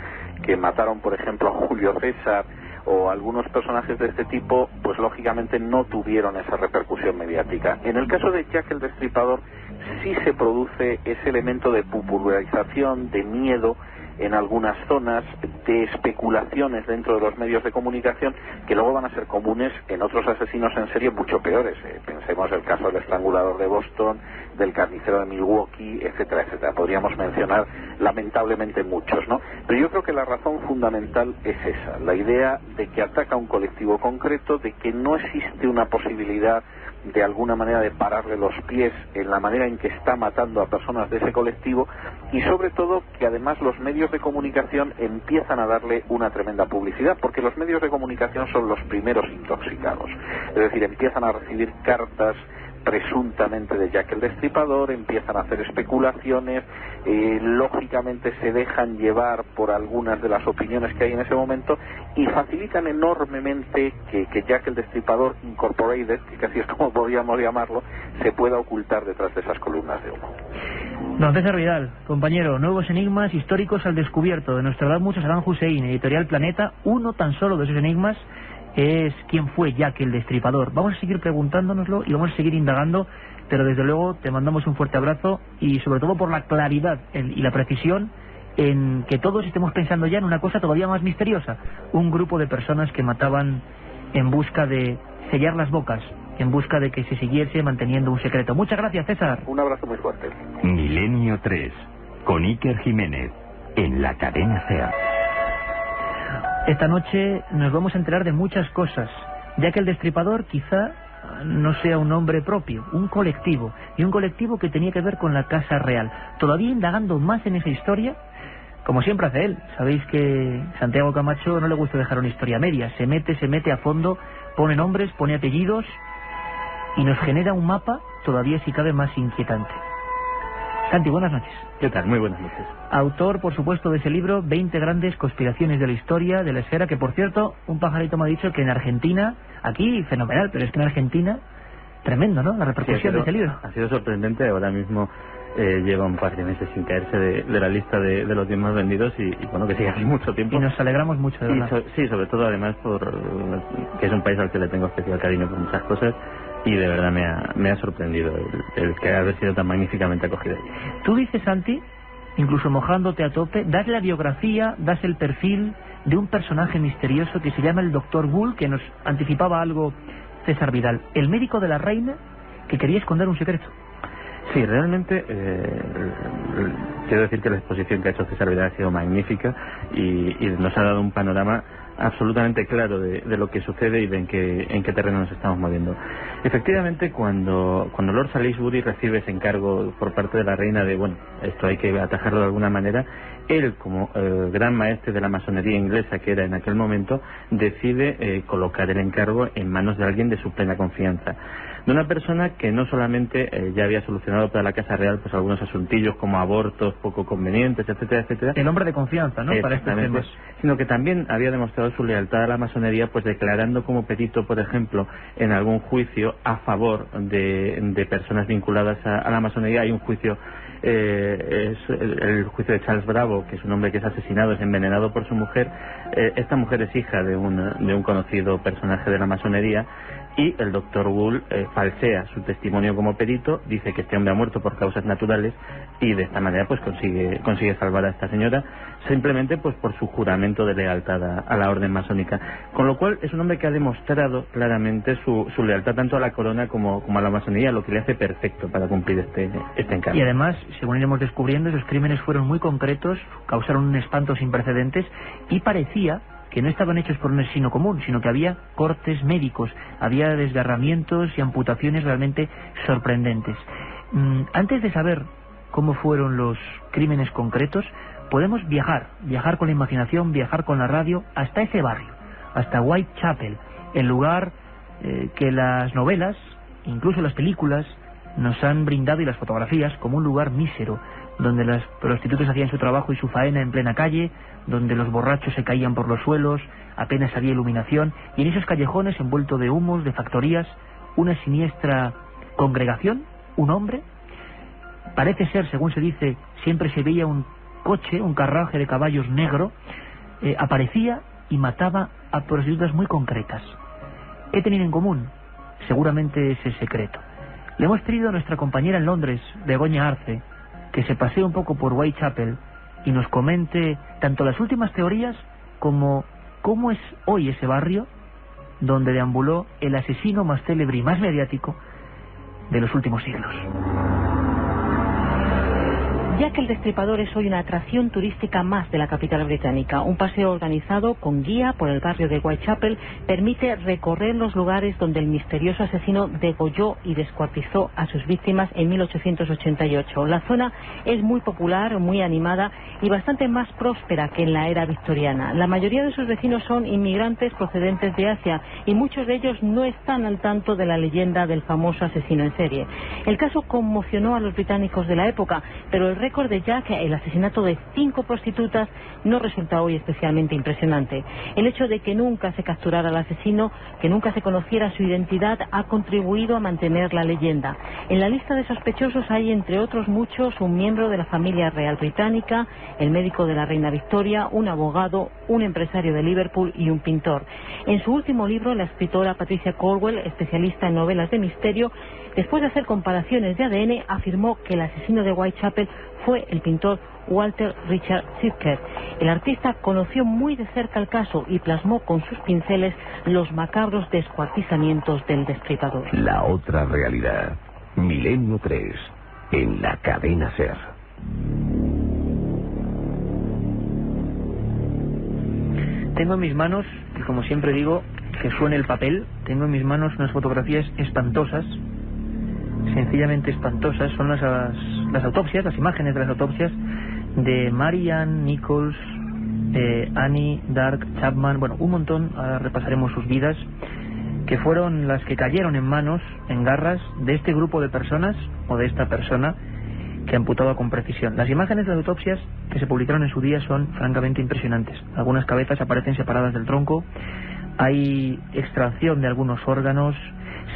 que mataron por ejemplo a Julio César, o algunos personajes de este tipo, pues lógicamente no tuvieron esa repercusión mediática. En el caso de Jack el Destripador sí se produce ese elemento de popularización, de miedo en algunas zonas, de especulaciones dentro de los medios de comunicación que luego van a ser comunes en otros asesinos en serie mucho peores. Pensemos el caso del estrangulador de Boston, del carnicero de Milwaukee, etcétera, etcétera. Podríamos mencionar lamentablemente muchos, ¿no? Pero yo creo que la razón fundamental es esa, la idea de que ataca a un colectivo concreto, de que no existe una posibilidad de alguna manera de pararle los pies en la manera en que está matando a personas de ese colectivo, y sobre todo que además los medios de comunicación empiezan a darle una tremenda publicidad, porque los medios de comunicación son los primeros intoxicados. Es decir, empiezan a recibir cartas presuntamente de Jack el Destripador, empiezan a hacer especulaciones, lógicamente se dejan llevar por algunas de las opiniones que hay en ese momento y facilitan enormemente que Jack el Destripador Incorporated, que casi es como podríamos llamarlo, se pueda ocultar detrás de esas columnas de humo. Don César Vidal, compañero, nuevos enigmas históricos al descubierto de Nostradamus a Saddam Hussein, Editorial Planeta. Uno tan solo de esos enigmas es quién fue Jack el Destripador. Vamos a seguir preguntándonoslo y vamos a seguir indagando, pero desde luego te mandamos un fuerte abrazo y sobre todo por la claridad y la precisión en que todos estemos pensando ya en una cosa todavía más misteriosa: un grupo de personas que mataban en busca de sellar las bocas, en busca de que se siguiese manteniendo un secreto. Muchas gracias, César. Un abrazo muy fuerte. Milenio 3, con Iker Jiménez, en la cadena SER. Esta noche nos vamos a enterar de muchas cosas, ya que el Destripador quizá no sea un nombre propio, un colectivo, y un colectivo que tenía que ver con la Casa Real. Todavía indagando más en esa historia, como siempre hace él. Sabéis que Santiago Camacho no le gusta dejar una historia media, se mete a fondo, pone nombres, pone apellidos y nos genera un mapa todavía si cabe más inquietante. Santi, buenas noches. ¿Qué tal? Muy buenas noches. Autor, por supuesto, de ese libro, 20 grandes conspiraciones de la historia, de la esfera, que por cierto, un pajarito me ha dicho que en Argentina, aquí fenomenal, pero es que en Argentina, tremendo, ¿no? La repercusión de ese libro. Ha sido sorprendente, ahora mismo lleva un par de meses sin caerse de la lista de los 10 más vendidos y bueno, que sigue así mucho tiempo. Y nos alegramos mucho, de verdad. Sí, sobre todo además que es un país al que le tengo especial cariño por muchas cosas. Y de verdad me ha sorprendido el que haber sido tan magníficamente acogido. Tú dices, Santi, incluso mojándote a tope, das la biografía, das el perfil de un personaje misterioso que se llama el Dr. Bull, que nos anticipaba algo César Vidal, el médico de la reina que quería esconder un secreto. Sí, realmente quiero decir que la exposición que ha hecho César Vidal ha sido magnífica y nos ha dado un panorama absolutamente claro de lo que sucede y de en qué terreno nos estamos moviendo. Efectivamente, cuando Lord Salisbury recibe ese encargo por parte de la reina de, bueno, esto hay que atajarlo de alguna manera, él, como gran maestre de la masonería inglesa que era en aquel momento, decide colocar el encargo en manos de alguien de su plena confianza. De una persona que no solamente ya había solucionado para la Casa Real pues algunos asuntillos como abortos poco convenientes, etcétera, etcétera. El hombre de confianza, ¿no? Para estos temas. Sino que también había demostrado su lealtad a la masonería, pues declarando como perito, por ejemplo, en algún juicio a favor de personas vinculadas a la masonería. Hay un juicio, es el juicio de Charles Bravo, que es un hombre que es asesinado, es envenenado por su mujer. Esta mujer es hija de un conocido personaje de la masonería. Y el doctor Wool falsea su testimonio como perito, dice que este hombre ha muerto por causas naturales y de esta manera pues consigue salvar a esta señora simplemente pues por su juramento de lealtad a la orden masónica. Con lo cual es un hombre que ha demostrado claramente su lealtad tanto a la corona como a la masonería, lo que le hace perfecto para cumplir este encargo. Y además, según iremos descubriendo, esos crímenes fueron muy concretos, causaron un espanto sin precedentes y parecía que no estaban hechos por un asesino común, sino que había cortes médicos, había desgarramientos y amputaciones realmente sorprendentes. Antes de saber cómo fueron los crímenes concretos, podemos viajar con la imaginación, viajar con la radio hasta ese barrio, hasta Whitechapel, el lugar que las novelas, incluso las películas, nos han brindado, y las fotografías, como un lugar mísero, donde las prostitutas hacían su trabajo y su faena en plena calle, donde los borrachos se caían por los suelos, apenas había iluminación, y en esos callejones envueltos de humos, de factorías, una siniestra congregación, un hombre, parece ser, según se dice, siempre se veía un coche, un carruaje de caballos negro, aparecía y mataba a prostitutas muy concretas. ¿Qué tenían en común? Seguramente ese secreto. Le hemos traído a nuestra compañera en Londres, Begoña Arce, que se pasee un poco por Whitechapel y nos comente tanto las últimas teorías como cómo es hoy ese barrio donde deambuló el asesino más célebre y más mediático de los últimos siglos. Jack el Destripador es hoy una atracción turística más de la capital británica. Un paseo organizado con guía por el barrio de Whitechapel permite recorrer los lugares donde el misterioso asesino degolló y descuartizó a sus víctimas en 1888. La zona es muy popular, muy animada y bastante más próspera que en la era victoriana. La mayoría de sus vecinos son inmigrantes procedentes de Asia y muchos de ellos no están al tanto de la leyenda del famoso asesino en serie. El caso conmocionó a los británicos de la época, pero el récord de Jack, el asesinato de 5 prostitutas, no resulta hoy especialmente impresionante. El hecho de que nunca se capturara al asesino, que nunca se conociera su identidad, ha contribuido a mantener la leyenda. En la lista de sospechosos hay, entre otros muchos, un miembro de la familia real británica, el médico de la reina Victoria, un abogado, un empresario de Liverpool y un pintor. En su último libro, la escritora Patricia Cornwell, especialista en novelas de misterio, después de hacer comparaciones de ADN, afirmó que el asesino de Whitechapel fue el pintor Walter Richard Sickert. El artista conoció muy de cerca el caso y plasmó con sus pinceles los macabros descuartizamientos del destripador. La otra realidad. Milenio 3. En la cadena SER. Tengo en mis manos, y como siempre digo, que suene el papel, tengo en mis manos unas fotografías espantosas, sencillamente espantosas. Son las autopsias, las imágenes de las autopsias de Mary Ann Nichols, Annie Dark Chapman, bueno, un montón. Ahora repasaremos sus vidas, que fueron las que cayeron en manos, en garras de este grupo de personas, o de esta persona que amputaba con precisión. Las imágenes de las autopsias que se publicaron en su día son francamente impresionantes. Algunas cabezas aparecen separadas del tronco, hay extracción de algunos órganos,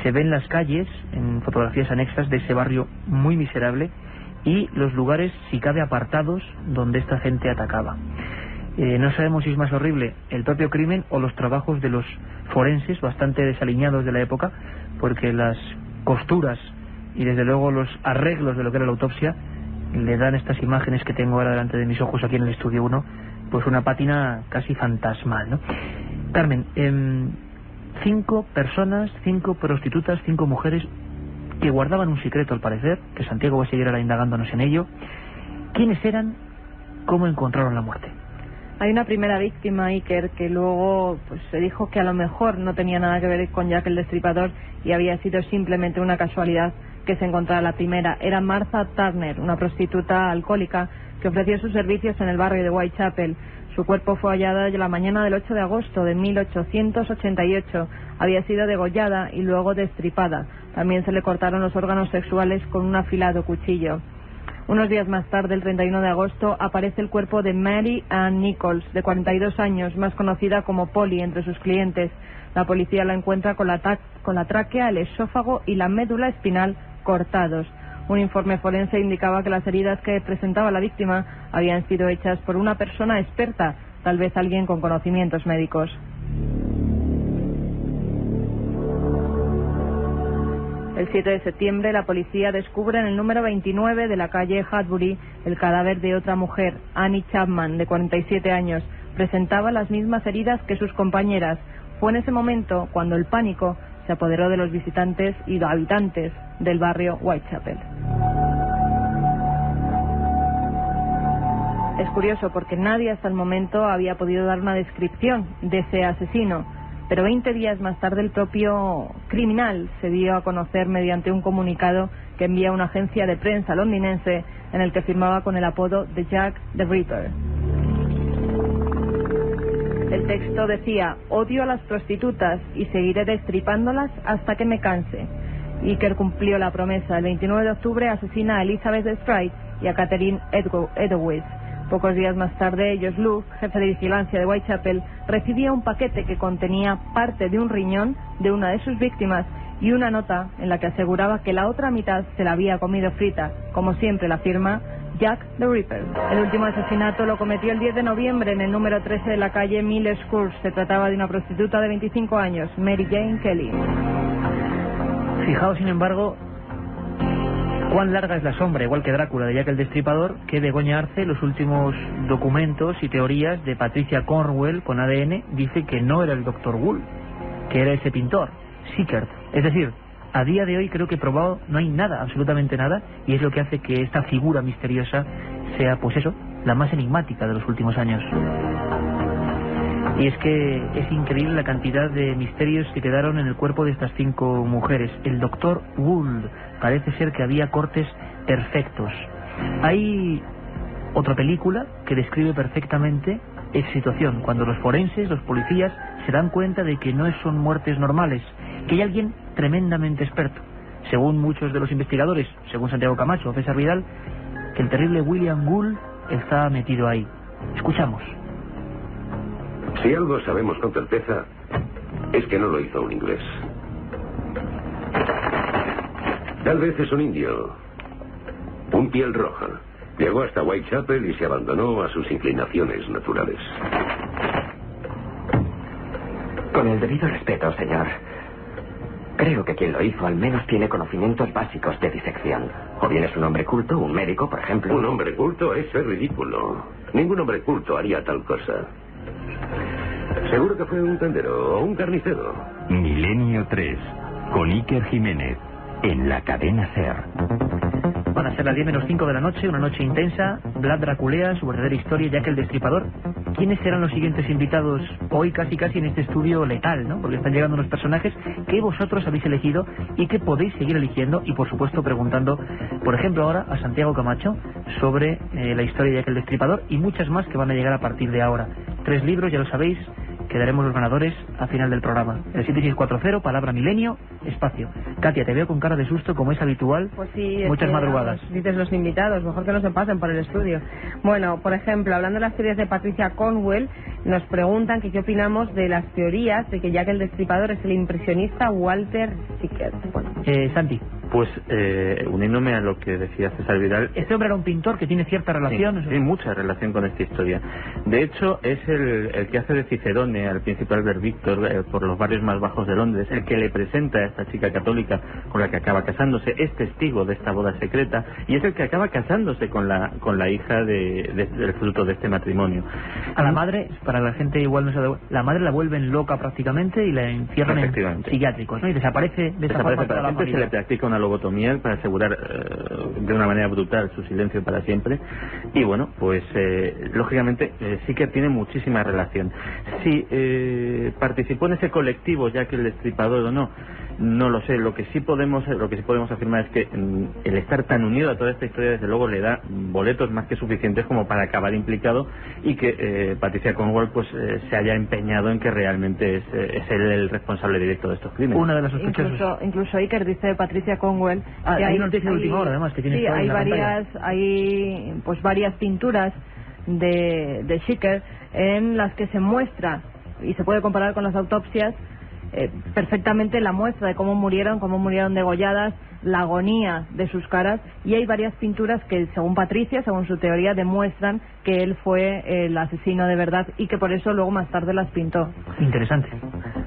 se ven las calles en fotografías anexas de ese barrio muy miserable y los lugares, si cabe, apartados donde esta gente atacaba. No sabemos si es más horrible el propio crimen o los trabajos de los forenses, bastante desaliñados de la época, porque las costuras y desde luego los arreglos de lo que era la autopsia le dan estas imágenes que tengo ahora delante de mis ojos aquí en el estudio 1, pues una pátina casi fantasmal, ¿no? Carmen, 5 personas, 5 prostitutas, 5 mujeres que guardaban un secreto, al parecer, que Santiago va a seguir ahora indagándonos en ello. ¿Quiénes eran? ¿Cómo encontraron la muerte? Hay una primera víctima, Iker, que luego pues se dijo que a lo mejor no tenía nada que ver con Jack el Destripador y había sido simplemente una casualidad que se encontrara la primera. Era Martha Turner, una prostituta alcohólica que ofreció sus servicios en el barrio de Whitechapel. Su cuerpo fue hallado la mañana del 8 de agosto de 1888. Había sido degollada y luego destripada. También se le cortaron los órganos sexuales con un afilado cuchillo. Unos días más tarde, el 31 de agosto, aparece el cuerpo de Mary Ann Nichols, de 42 años, más conocida como Polly entre sus clientes. La policía la encuentra con la tráquea, el esófago y la médula espinal cortados. Un informe forense indicaba que las heridas que presentaba la víctima habían sido hechas por una persona experta, tal vez alguien con conocimientos médicos. El 7 de septiembre, la policía descubre en el número 29 de la calle Hatbury el cadáver de otra mujer, Annie Chapman, de 47 años. Presentaba las mismas heridas que sus compañeras. Fue en ese momento cuando el pánico se apoderó de los visitantes y los habitantes del barrio Whitechapel. Es curioso porque nadie hasta el momento había podido dar una descripción de ese asesino, pero 20 días más tarde el propio criminal se dio a conocer mediante un comunicado que envía una agencia de prensa londinense en el que firmaba con el apodo de Jack the Ripper. El texto decía: odio a las prostitutas y seguiré destripándolas hasta que me canse. Iker cumplió la promesa. El 29 de octubre asesina a Elizabeth Stride y a Catherine Edowitz. Pocos días más tarde, Josh Luke, jefe de vigilancia de Whitechapel, recibía un paquete que contenía parte de un riñón de una de sus víctimas y una nota en la que aseguraba que la otra mitad se la había comido frita, como siempre la firma Jack the Ripper. El último asesinato lo cometió el 10 de noviembre en el número 13 de la calle Miller's Court. Se trataba de una prostituta de 25 años, Mary Jane Kelly. Fijaos, sin embargo, cuán larga es la sombra, igual que Drácula de Jack el Destripador, que Begoña Arce, los últimos documentos y teorías de Patricia Cornwell con ADN, dice que no era el Dr. Wool, que era ese pintor, Sickert. Es decir, a día de hoy creo que probado no hay nada, absolutamente nada, y es lo que hace que esta figura misteriosa sea, pues eso, la más enigmática de los últimos años. Y es que es increíble la cantidad de misterios que quedaron en el cuerpo de estas 5 mujeres. El doctor Gould, parece ser que había cortes perfectos. Hay otra película que describe perfectamente esa situación, cuando los forenses, los policías, se dan cuenta de que no son muertes normales, que hay alguien tremendamente experto. Según muchos de los investigadores, según Santiago Camacho o César Vidal, que el terrible William Gould está metido ahí. Escuchamos. Si algo sabemos con certeza, es que no lo hizo un inglés. Tal vez es un indio, un piel roja. Llegó hasta Whitechapel y se abandonó a sus inclinaciones naturales. Con el debido respeto, señor, creo que quien lo hizo al menos tiene conocimientos básicos de disección. O bien es un hombre culto, un médico, por ejemplo. Un hombre culto, eso es ridículo. Ningún hombre culto haría tal cosa. Seguro que fue un tendero o un carnicero. Milenio 3, con Iker Jiménez, en la cadena SER. Van a ser las 10:05 de la noche, una noche intensa. Vlad Draculea, su verdadera historia, Jack el Destripador. ¿Quiénes serán los siguientes invitados hoy casi en este estudio letal, ¿no? Porque están llegando unos personajes que vosotros habéis elegido y que podéis seguir eligiendo y, por supuesto, preguntando, por ejemplo, ahora a Santiago Camacho sobre la historia de Jack el Destripador y muchas más que van a llegar a partir de ahora. 3 libros, ya lo sabéis, que daremos los ganadores a final del programa. El 7640, palabra milenio, espacio. Katia, te veo con cara de susto como es habitual. Pues sí, muchas madrugadas. Dices los invitados, mejor que no se pasen por el estudio. Bueno, por ejemplo, hablando de las teorías de Patricia Cornwell, nos preguntan que qué opinamos de las teorías de que Jack el Destripador es el impresionista Walter Sickert. Bueno. Santi. Pues uniéndome a lo que decía César Vidal, este hombre era un pintor que tiene cierta relación. Sí, tiene mucha relación con esta historia. De hecho, es el que hace de Cicerone al príncipe Albert Víctor por los barrios más bajos de Londres, el que le presenta a esta chica católica con la que acaba casándose, es testigo de esta boda secreta y es el que acaba casándose con la hija del fruto de este matrimonio. A la madre, para la gente igual no sabe, la madre la vuelven loca prácticamente y la encierran en psiquiátricos, ¿no? Y desaparece de esa forma para la familia. Se le practica una lobotomía para asegurar de una manera brutal su silencio para siempre. Y bueno, pues lógicamente sí que tiene muchísima relación. Si participó en ese colectivo Jack el Destripador o no, no lo sé. Lo que sí podemos afirmar es que el estar tan unido a toda esta historia desde luego le da boletos más que suficientes como para acabar implicado y que Patricia Cornwell pues se haya empeñado en que realmente es él el responsable directo de estos crímenes. Una de las sospechosas. Incluso Iker dice Patricia Cornwell que hay noticia de última hora además que tiene varias pinturas de Sickert en las que se muestra y se puede comparar con las autopsias perfectamente la muestra de cómo murieron degolladas, la agonía de sus caras, y hay varias pinturas que según Patricia, según su teoría, demuestran que él fue el asesino de verdad y que por eso luego más tarde las pintó. Interesante.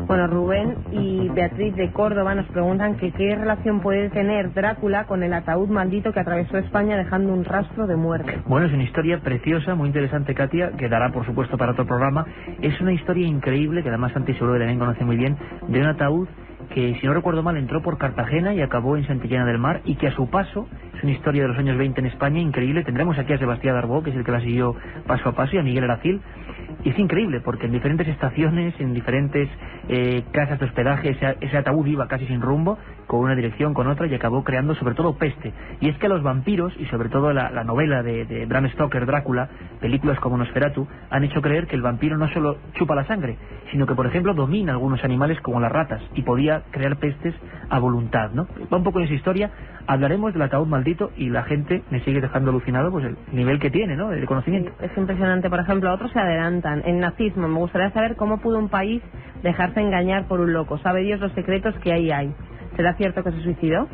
Bueno, Rubén y Beatriz de Córdoba nos preguntan que qué relación puede tener Drácula con el ataúd maldito que atravesó España dejando un rastro de muerte. Bueno, es una historia preciosa, muy interesante, Katia, que dará por supuesto para otro programa. Es una historia increíble, que además Santi seguro que también conoce muy bien, de un ataúd que, si no recuerdo mal, entró por Cartagena y acabó en Santillana del Mar, y que a su paso es una historia de los años 20 en España increíble. Tendremos aquí a Sebastián Darbó, que es el que la siguió paso a paso, y a Miguel Aracil, y es increíble porque en diferentes estaciones, en diferentes casas de hospedaje, ese ataúd iba casi sin rumbo, con una dirección, con otra, y acabó creando sobre todo peste. Y es que a los vampiros, y sobre todo la novela de Bram Stoker, Drácula, películas como Nosferatu, han hecho creer que el vampiro no solo chupa la sangre, sino que, por ejemplo, domina algunos animales como las ratas y podía crear pestes a voluntad, ¿no? Va un poco en esa historia. Hablaremos del ataúd maldito y la gente me sigue dejando alucinado pues el nivel que tiene, ¿no?, de conocimiento. Sí, es impresionante. Por ejemplo, otros se adelantan. En nazismo, me gustaría saber cómo pudo un país dejarse engañar por un loco. Sabe Dios los secretos que ahí hay. ¿Será cierto que se suicidó?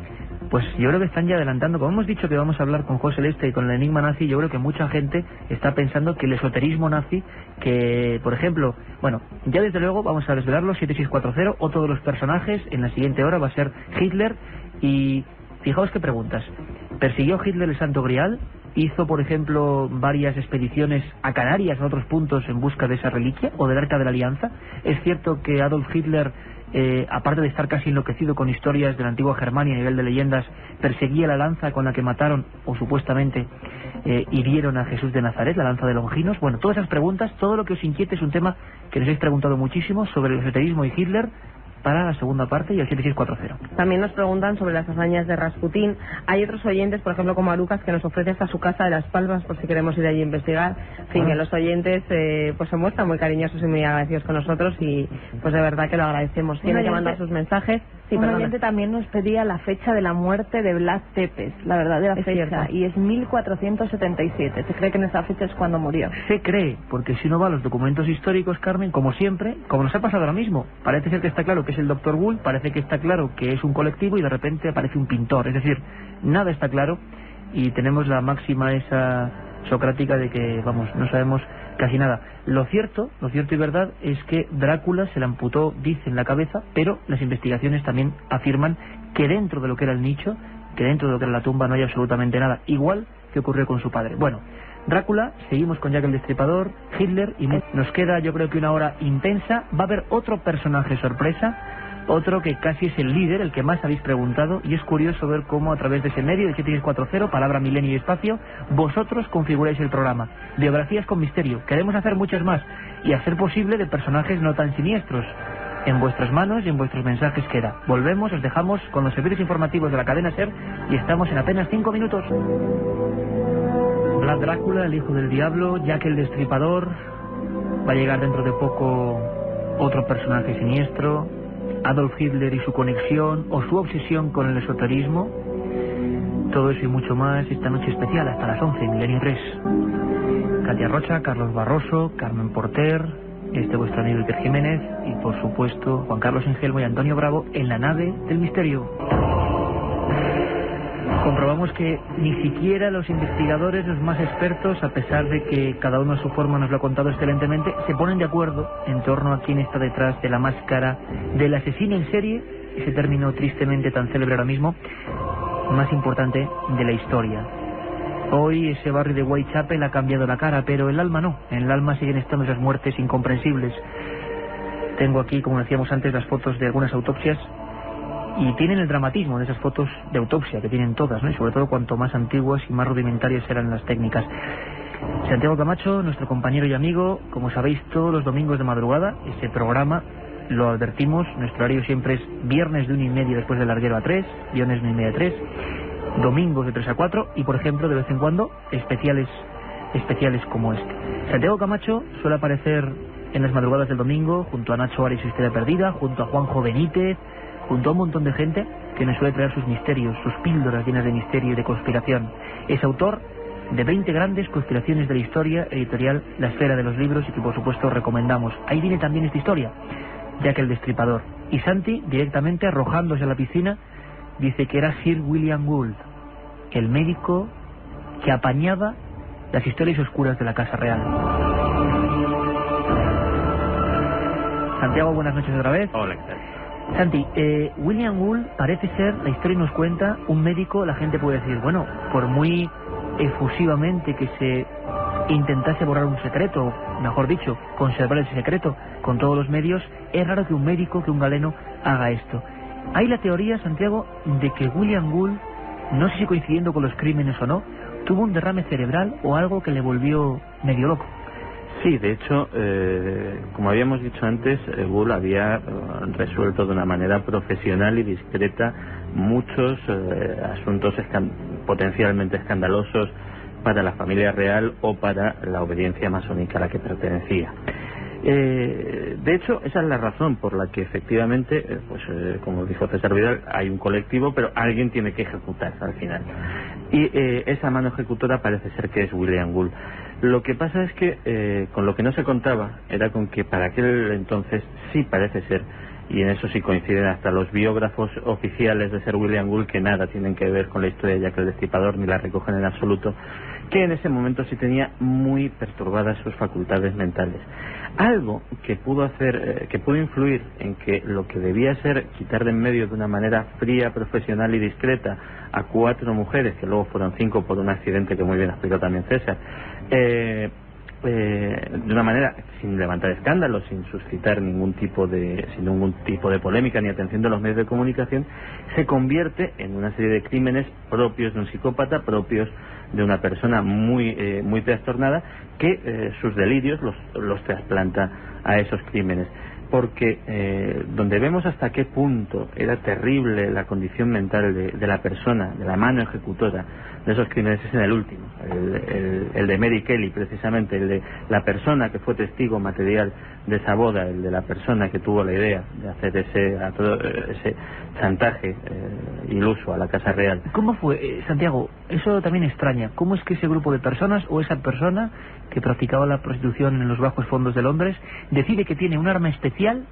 Pues yo creo que están ya adelantando. Como hemos dicho que vamos a hablar con José Leste y con el enigma nazi, yo creo que mucha gente está pensando que el esoterismo nazi, que, por ejemplo, bueno, ya desde luego vamos a desvelarlo, 7640, otro de los personajes en la siguiente hora va a ser Hitler. Y fijaos qué preguntas. ¿Persiguió Hitler el Santo Grial? hizo, por ejemplo, varias expediciones a Canarias, a otros puntos, en busca de esa reliquia o del Arca de la Alianza. Es cierto que Adolf Hitler, aparte de estar casi enloquecido con historias de la antigua Germania a nivel de leyendas, perseguía la lanza con la que mataron, o supuestamente hirieron a Jesús de Nazaret, la lanza de Longinos. Bueno, todas esas preguntas, todo lo que os inquiete, es un tema que nos habéis preguntado muchísimo sobre el esoterismo y Hitler, para la segunda parte y el 7640. También nos preguntan sobre las hazañas de Rasputín. Hay otros oyentes, por ejemplo como Arucas, que nos ofrece hasta su casa de Las Palmas por si queremos ir allí a investigar. En fin, que los oyentes pues se muestran muy cariñosos y muy agradecidos con nosotros, y pues de verdad que lo agradecemos. Tienen que mandar sus mensajes. Sí, un oyente también nos pedía la fecha de la muerte de Blas Tepes, la verdadera fecha, cierto. Y es 1477. Se cree que en esa fecha es cuando murió. Se cree, porque si uno va a los documentos históricos, Carmen, como siempre, como nos ha pasado ahora mismo, parece ser que está claro que es el Dr. Gould, parece que está claro que es un colectivo, y de repente aparece un pintor. Es decir, nada está claro, y tenemos la máxima esa socrática de que, vamos, no sabemos casi nada. Lo cierto y verdad es que Drácula se le amputó, dicen, la cabeza, pero las investigaciones también afirman que dentro de lo que era el nicho, que dentro de lo que era la tumba, no hay absolutamente nada, igual que ocurrió con su padre. Bueno, Drácula, seguimos con Jack el Destripador, Hitler, y nos queda, yo creo que una hora intensa. Va a haber otro personaje sorpresa, otro que casi es el líder, el que más habéis preguntado, y es curioso ver cómo a través de ese medio, de 7640, palabra, milenio y espacio, vosotros configuráis el programa. Biografías con misterio. Queremos hacer muchas más, y hacer posible de personajes no tan siniestros. En vuestras manos y en vuestros mensajes queda. Volvemos, os dejamos con los servicios informativos de la cadena SER, y estamos en apenas 5 minutos. Vlad Drácula, el hijo del diablo, Jack el Destripador. Va a llegar dentro de poco otro personaje siniestro, Adolf Hitler y su conexión o su obsesión con el esoterismo. Todo eso y mucho más esta noche especial hasta las 11, Milenio 3. Katia Rocha, Carlos Barroso, Carmen Porter, vuestro amigo Iker Jiménez, y por supuesto Juan Carlos Ingelmo y Antonio Bravo en la nave del misterio. Comprobamos que ni siquiera los investigadores, los más expertos, a pesar de que cada uno a su forma nos lo ha contado excelentemente, se ponen de acuerdo en torno a quién está detrás de la máscara del asesino en serie, ese término tristemente tan célebre ahora mismo, más importante de la historia. Hoy ese barrio de Whitechapel ha cambiado la cara, pero el alma no. En el alma siguen estando esas muertes incomprensibles. Tengo aquí, como decíamos antes, las fotos de algunas autopsias, y tienen el dramatismo de esas fotos de autopsia, que tienen todas, ¿no? Y sobre todo cuanto más antiguas y más rudimentarias eran las técnicas. Santiago Camacho, nuestro compañero y amigo, como sabéis, todos los domingos de madrugada, ese programa, lo advertimos, nuestro horario siempre es viernes de 1:30 después del larguero a 3, viernes de 1:30 a 3, domingos de 3 a 4, y por ejemplo, de vez en cuando, especiales como este. Santiago Camacho suele aparecer en las madrugadas del domingo, junto a Nacho Ares y Historia Perdida, junto a Juanjo Benítez, junto a un montón de gente que nos suele traer sus misterios, sus píldoras llenas de misterio y de conspiración. Es autor de 20 grandes conspiraciones de la historia, editorial La Esfera de los Libros, y que por supuesto recomendamos. Ahí viene también esta historia, Jack el Destripador. Y Santi, directamente arrojándose a la piscina, dice que era Sir William Gould, el médico que apañaba las historias oscuras de la Casa Real. Santiago, buenas noches otra vez. Hola, ¿qué tal? Santi, William Gould parece ser, la historia nos cuenta, un médico. La gente puede decir, bueno, por muy efusivamente que se intentase borrar un secreto, mejor dicho, conservar ese secreto con todos los medios, es raro que un médico, que un galeno haga esto. Hay la teoría, Santiago, de que William Gould, no sé si coincidiendo con los crímenes o no, tuvo un derrame cerebral o algo que le volvió medio loco. Sí, de hecho, como habíamos dicho antes, Gould había resuelto de una manera profesional y discreta muchos asuntos potencialmente escandalosos para la familia real o para la obediencia masónica a la que pertenecía. De hecho, esa es la razón por la que efectivamente, como dijo César Vidal, hay un colectivo, pero alguien tiene que ejecutar al final. Y esa mano ejecutora parece ser que es William Gould. Lo que pasa es que con lo que no se contaba era con que para aquel entonces sí parece ser y en eso sí coinciden hasta los biógrafos oficiales de Sir William Gould, que nada tienen que ver con la historia de Jack el Destripador ni la recogen en absoluto, que en ese momento sí tenía muy perturbadas sus facultades mentales. Algo que pudo hacer, que pudo influir en que lo que debía ser quitar de en medio de una manera fría, profesional y discreta a 4 mujeres, que luego fueron 5 por un accidente que muy bien explicó también César, de una manera sin levantar escándalos, sin suscitar ningún tipo de polémica ni atención de los medios de comunicación, se convierte en una serie de crímenes propios de un psicópata, propios de una persona muy trastornada, que sus delirios los trasplanta a esos crímenes. Porque donde vemos hasta qué punto era terrible la condición mental de la persona, de la mano ejecutora de esos crímenes, es en el último, el de Mary Kelly, precisamente, el de la persona que fue testigo material de esa boda, el de la persona que tuvo la idea de hacer ese chantaje iluso a la Casa Real. ¿Cómo fue, Santiago? Eso también extraña. ¿Cómo es que ese grupo de personas o esa persona que practicaba la prostitución en los bajos fondos de Londres decide que tiene un arma especial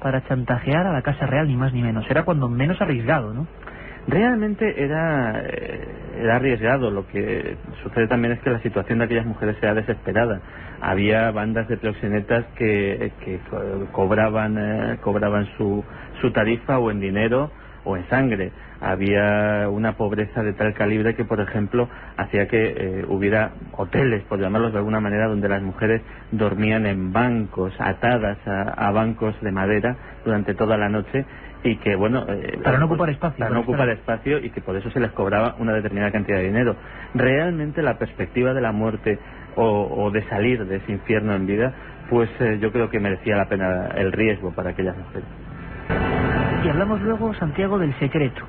para chantajear a la Casa Real, ni más ni menos? Era cuando menos arriesgado, ¿no? Realmente era arriesgado. Lo que sucede también es que la situación de aquellas mujeres era desesperada. Había bandas de proxenetas que cobraban su tarifa o en dinero o en sangre. Había una pobreza de tal calibre que, por ejemplo, hacía que hubiera hoteles, por llamarlos de alguna manera, donde las mujeres dormían en bancos, atadas a bancos de madera durante toda la noche, y que, bueno, para no ocupar espacio. Para no ocupar espacio, y que por eso se les cobraba una determinada cantidad de dinero. Realmente la perspectiva de la muerte o de salir de ese infierno en vida, pues yo creo que merecía la pena el riesgo para aquellas mujeres. Y hablamos luego, Santiago, del secreto.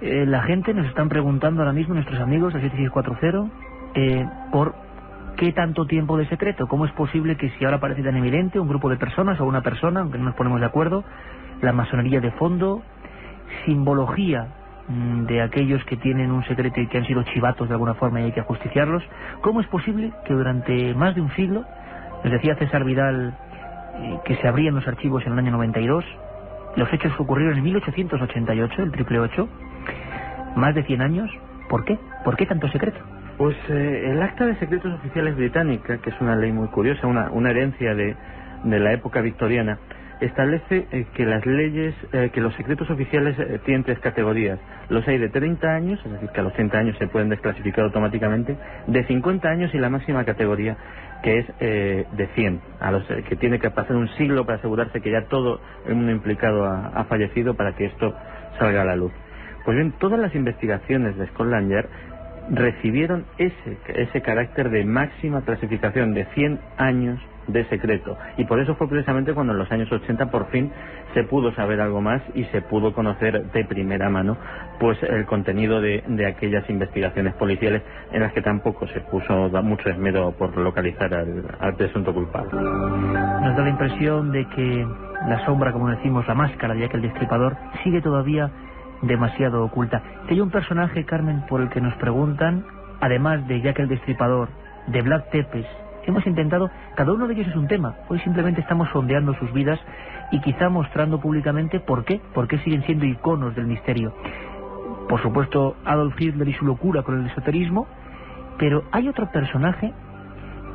La gente nos están preguntando ahora mismo, nuestros amigos de 7640, por qué tanto tiempo de secreto. ¿Cómo es posible que, si ahora parece tan evidente, un grupo de personas o una persona, aunque no nos ponemos de acuerdo, la masonería de fondo, simbología de aquellos que tienen un secreto y que han sido chivatos de alguna forma y hay que ajusticiarlos? ¿Cómo es posible que durante más de un siglo, nos decía César Vidal, que se abrían los archivos en el año 92, los hechos ocurrieron en 1888, el 888, más de 100 años? ¿Por qué? ¿Por qué tanto secreto? Pues el Acta de Secretos Oficiales británica, que es una ley muy curiosa, una herencia de la época victoriana, establece que las leyes, que los secretos oficiales tienen 3 categorías. Los hay de 30 años, es decir, que a los 30 años se pueden desclasificar automáticamente, de 50 años y la máxima categoría, que es de 100, que tiene que pasar un siglo para asegurarse que ya todo el mundo implicado ha fallecido para que esto salga a la luz. Pues bien, todas las investigaciones de Scotland Yard recibieron ese carácter de máxima clasificación de 100 años de secreto, y por eso fue precisamente cuando en los años 80 por fin se pudo saber algo más y se pudo conocer de primera mano pues el contenido de aquellas investigaciones policiales, en las que tampoco se puso mucho esmero por localizar al presunto culpable. Nos da la impresión de que la sombra, como decimos, la máscara de Jack el Destripador, sigue todavía demasiado oculta. Hay un personaje, Carmen, por el que nos preguntan, además de Jack el Destripador, de Vlad Tepes. Hemos intentado, cada uno de ellos es un tema. Hoy simplemente estamos sondeando sus vidas y quizá mostrando públicamente por qué siguen siendo iconos del misterio. Por supuesto, Adolf Hitler y su locura con el esoterismo, pero hay otro personaje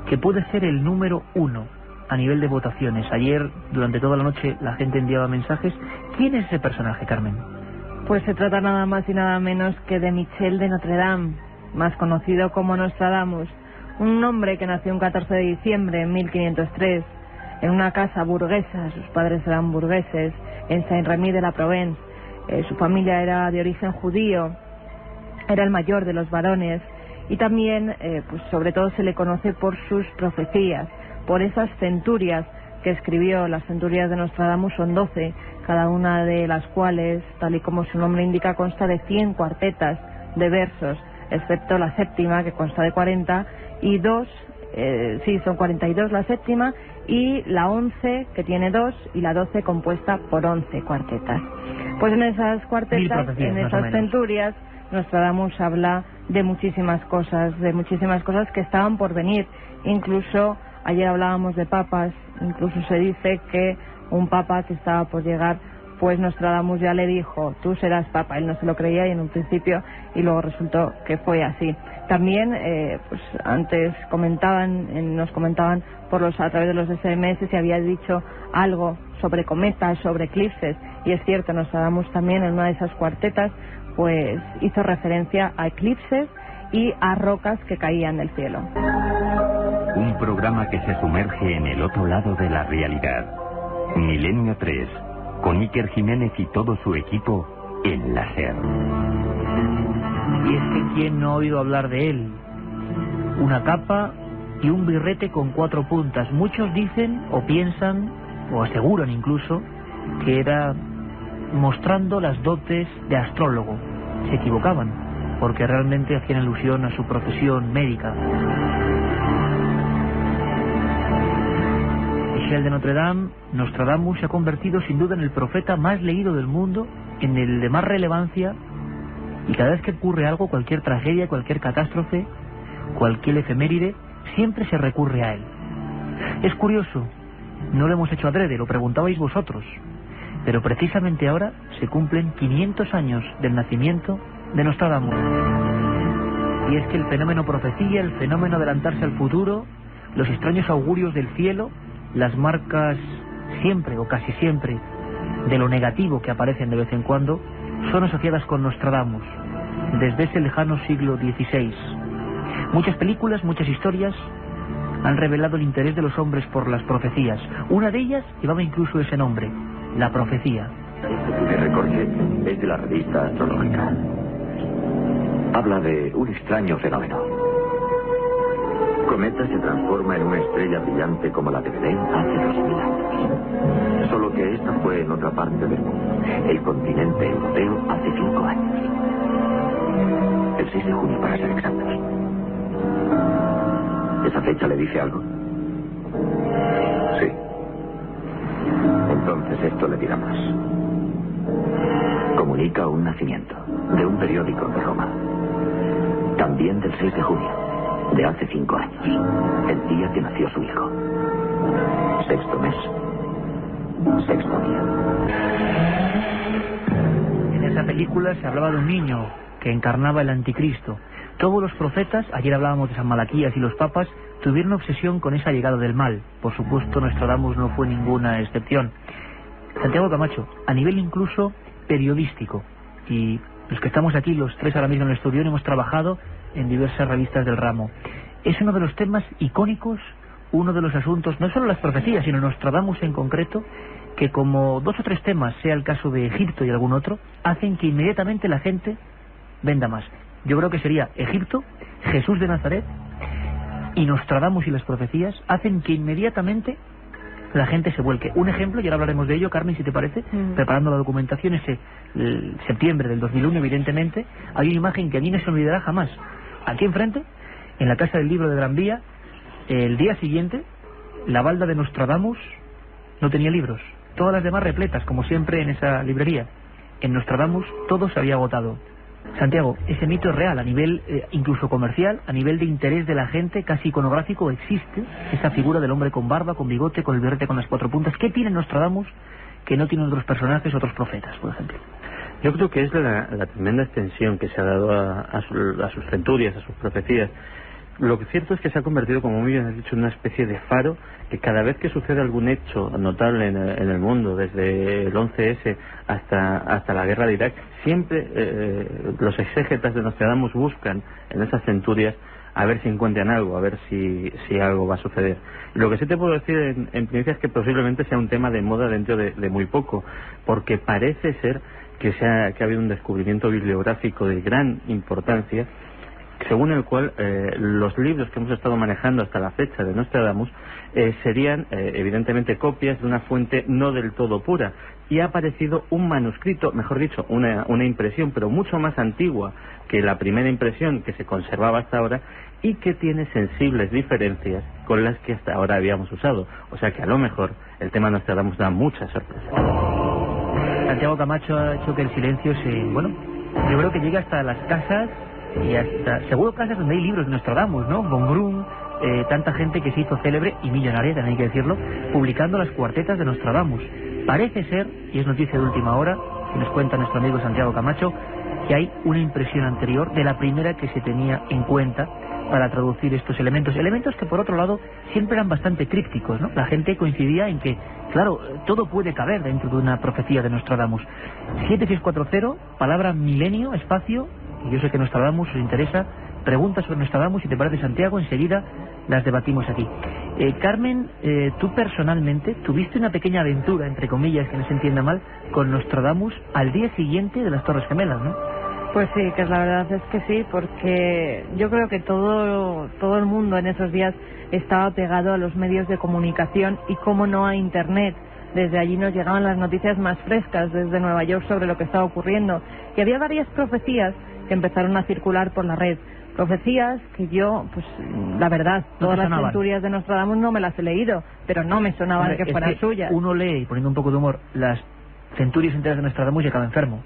que puede ser el número 1 a nivel de votaciones. Ayer, durante toda la noche, la gente enviaba mensajes. ¿Quién es ese personaje, Carmen? Pues se trata nada más y nada menos que de Michel de Notre Dame, más conocido como Nostradamus. Un hombre que nació un 14 de diciembre de 1503 en una casa burguesa, sus padres eran burgueses, en Saint-Rémy de la Provence. Su familia era de origen judío, era el mayor de los varones, y también, pues sobre todo se le conoce por sus profecías, por esas centurias que escribió. Las centurias de Nostradamus son 12, cada una de las cuales, tal y como su nombre indica, consta de 100 cuartetas de versos, excepto la séptima, que consta de 40, y son 42 la séptima, y la 11, que tiene 2, y la 12 compuesta por 11 cuartetas. Pues en esas cuartetas, en esas centurias, Nostradamus habla de muchísimas cosas que estaban por venir. Incluso, ayer hablábamos de papas, incluso se dice que un papa que estaba por llegar, pues Nostradamus ya le dijo, tú serás papa. Él no se lo creía y en un principio, y luego resultó que fue así. También, pues antes nos comentaban a través de los SMS si había dicho algo sobre cometas, sobre eclipses, y es cierto, Nostradamus también en una de esas cuartetas pues hizo referencia a eclipses y a rocas que caían del cielo. Un programa que se sumerge en el otro lado de la realidad. Milenio 3, con Iker Jiménez y todo su equipo en la SER. Y es que ¿quién no ha oído hablar de él? Una capa y un birrete con 4 puntas. Muchos dicen o piensan o aseguran incluso que era mostrando las dotes de astrólogo. Se equivocaban, porque realmente hacían alusión a su profesión médica. Michel de Notre Dame, Nostradamus se ha convertido sin duda en el profeta más leído del mundo, en el de más relevancia, y cada vez que ocurre algo, cualquier tragedia, cualquier catástrofe, cualquier efeméride, siempre se recurre a él. Es curioso, no lo hemos hecho adrede, lo preguntabais vosotros, pero precisamente ahora se cumplen 500 años del nacimiento de Nostradamus. Y es que el fenómeno profecía, el fenómeno adelantarse al futuro, los extraños augurios del cielo, las marcas siempre o casi siempre de lo negativo que aparecen de vez en cuando, son asociadas con Nostradamus desde ese lejano siglo XVI. Muchas películas, muchas historias han revelado el interés de los hombres por las profecías. Una de ellas llevaba incluso ese nombre, la profecía. Este recorte es de la revista Astrológica. Habla de un extraño fenómeno. Cometa se transforma en una estrella brillante como la de Belén hace 2000 años. Solo que esta fue en otra parte del mundo, el continente europeo, hace 5 años. El 6 de junio, para ser exactos. ¿Esa fecha le dice algo? Sí. Entonces esto le dirá más. Comunica un nacimiento de un periódico de Roma. También del 6 de junio, de hace 5 años, el día que nació su hijo. 6º mes, 6º día. En esa película se hablaba de un niño que encarnaba el anticristo. Todos los profetas, ayer hablábamos de San Malaquías y los papas, tuvieron obsesión con esa llegada del mal. Por supuesto, Nostradamus no fue ninguna excepción. Santiago Camacho, a nivel incluso periodístico, y los que estamos aquí, los 3 ahora mismo en el estudio, hemos trabajado en diversas revistas del ramo. Es uno de los temas icónicos, uno de los asuntos, no solo las profecías, sino Nostradamus en concreto, que como 2 o 3 temas, sea el caso de Egipto y algún otro, hacen que inmediatamente la gente venda más. Yo creo que sería Egipto, Jesús de Nazaret y Nostradamus y las profecías hacen que inmediatamente la gente se vuelque. Un ejemplo, y ahora hablaremos de ello, Carmen, si te parece, preparando la documentación, septiembre del 2001, evidentemente, hay una imagen que a mí no se olvidará jamás. Aquí enfrente, en la Casa del Libro de Gran Vía, el día siguiente, la balda de Nostradamus no tenía libros. Todas las demás repletas, como siempre en esa librería. En Nostradamus todo se había agotado. Santiago, ese mito es real, a nivel incluso comercial, a nivel de interés de la gente, casi iconográfico, existe esa figura del hombre con barba, con bigote, con el birrete con las 4 puntas. ¿Qué tiene Nostradamus que no tienen otros personajes, otros profetas, por ejemplo? Yo creo que es la tremenda extensión que se ha dado a sus centurias, a sus profecías. Lo que es cierto es que se ha convertido, como muy bien has dicho, en una especie de faro que cada vez que sucede algún hecho notable en el mundo, desde el 11S hasta la guerra de Irak, siempre los exégetas de Nostradamus buscan en esas centurias a ver si encuentran algo, a ver si algo va a suceder. Lo que sí te puedo decir en primicia es que posiblemente sea un tema de moda dentro de muy poco, porque parece ser que ha habido un descubrimiento bibliográfico de gran importancia, según el cual los libros que hemos estado manejando hasta la fecha de Nostradamus serían evidentemente copias de una fuente no del todo pura, y ha aparecido un manuscrito, mejor dicho, una impresión, pero mucho más antigua que la primera impresión que se conservaba hasta ahora, y que tiene sensibles diferencias con las que hasta ahora habíamos usado. O sea que a lo mejor el tema Nostradamus da muchas sorpresas. Santiago Camacho ha hecho que el silencio yo creo que llega hasta las casas, y hasta seguro casas donde hay libros de Nostradamus, ¿no? Von Brunn, tanta gente que se hizo célebre y millonaria, también hay que decirlo, publicando las cuartetas de Nostradamus. Parece ser, y es noticia de última hora, que nos cuenta nuestro amigo Santiago Camacho, que hay una impresión anterior de la primera que se tenía en cuenta para traducir estos elementos que por otro lado siempre eran bastante crípticos, ¿no? La gente coincidía en que, claro, todo puede caber dentro de una profecía de Nostradamus. 7640, palabra milenio, espacio, y yo sé que Nostradamus os interesa, preguntas sobre Nostradamus, si te parece, Santiago, enseguida las debatimos aquí. Carmen, tú personalmente tuviste una pequeña aventura, entre comillas, que no se entienda mal, con Nostradamus al día siguiente de las Torres Gemelas, ¿no? Pues sí, que la verdad es que sí, porque yo creo que todo el mundo en esos días estaba pegado a los medios de comunicación y, cómo no, a Internet. Desde allí nos llegaban las noticias más frescas desde Nueva York sobre lo que estaba ocurriendo. Y había varias profecías que empezaron a circular por la red. Profecías que yo, pues la verdad, todas las centurias de Nostradamus no me las he leído, pero no me sonaban que fueran suyas. Uno lee, poniendo un poco de humor, las centurias enteras de Nostradamus y acaba enfermo.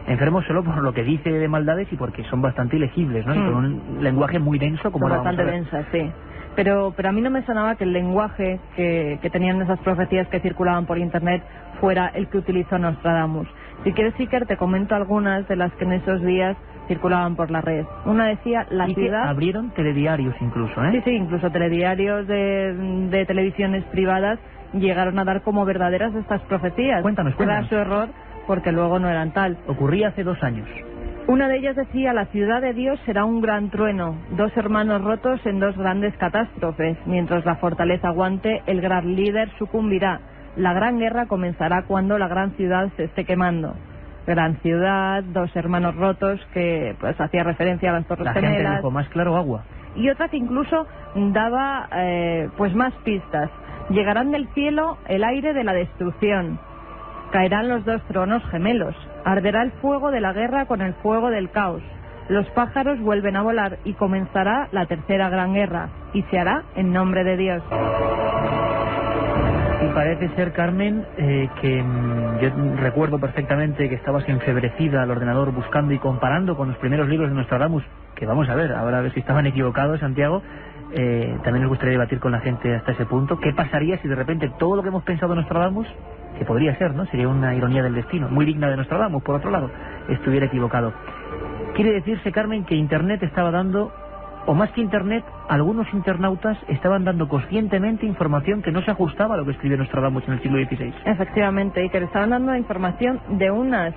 Enfermo solo por lo que dice de maldades y porque son bastante ilegibles, ¿no? Y con un lenguaje muy denso, como son bastante densas, sí. Pero a mí no me sonaba que el lenguaje que tenían esas profecías que circulaban por Internet fuera el que utilizó Nostradamus. Si quieres, Iker, te comento algunas de las que en esos días circulaban por la red. Una decía, la ciudad... Que abrieron telediarios incluso, ¿eh? Sí, incluso telediarios de televisiones privadas llegaron a dar como verdaderas estas profecías. Cuéntanos. Era su error, porque luego no eran tal. Ocurría hace 2 años. Una de ellas decía, la ciudad de Dios será un gran trueno, 2 hermanos rotos en 2 grandes catástrofes. Mientras la fortaleza aguante, el gran líder sucumbirá. La gran guerra comenzará cuando la gran ciudad se esté quemando. Gran ciudad, 2 hermanos rotos, que pues hacía referencia a las Torres Gemelas. La gente dijo, más claro, agua. Y otra que incluso daba pues más pistas. Llegarán del cielo el aire de la destrucción. Caerán los 2 tronos gemelos. Arderá el fuego de la guerra con el fuego del caos. Los pájaros vuelven a volar y comenzará la tercera gran guerra. Y se hará en nombre de Dios. Y parece ser, Carmen, que yo recuerdo perfectamente que estabas enfebrecida al ordenador buscando y comparando con los primeros libros de Nostradamus, que vamos a ver, ahora a ver si estaban equivocados, Santiago. También nos gustaría debatir con la gente hasta ese punto. ¿Qué pasaría si de repente todo lo que hemos pensado en Nostradamus, que podría ser, ¿no? Sería una ironía del destino, muy digna de Nostradamus, por otro lado, estuviera equivocado. Quiere decirse, Carmen, que Internet estaba dando, o más que Internet, algunos internautas estaban dando conscientemente información que no se ajustaba a lo que escribió Nostradamus en el siglo XVI. Efectivamente, y que le estaban dando información de unas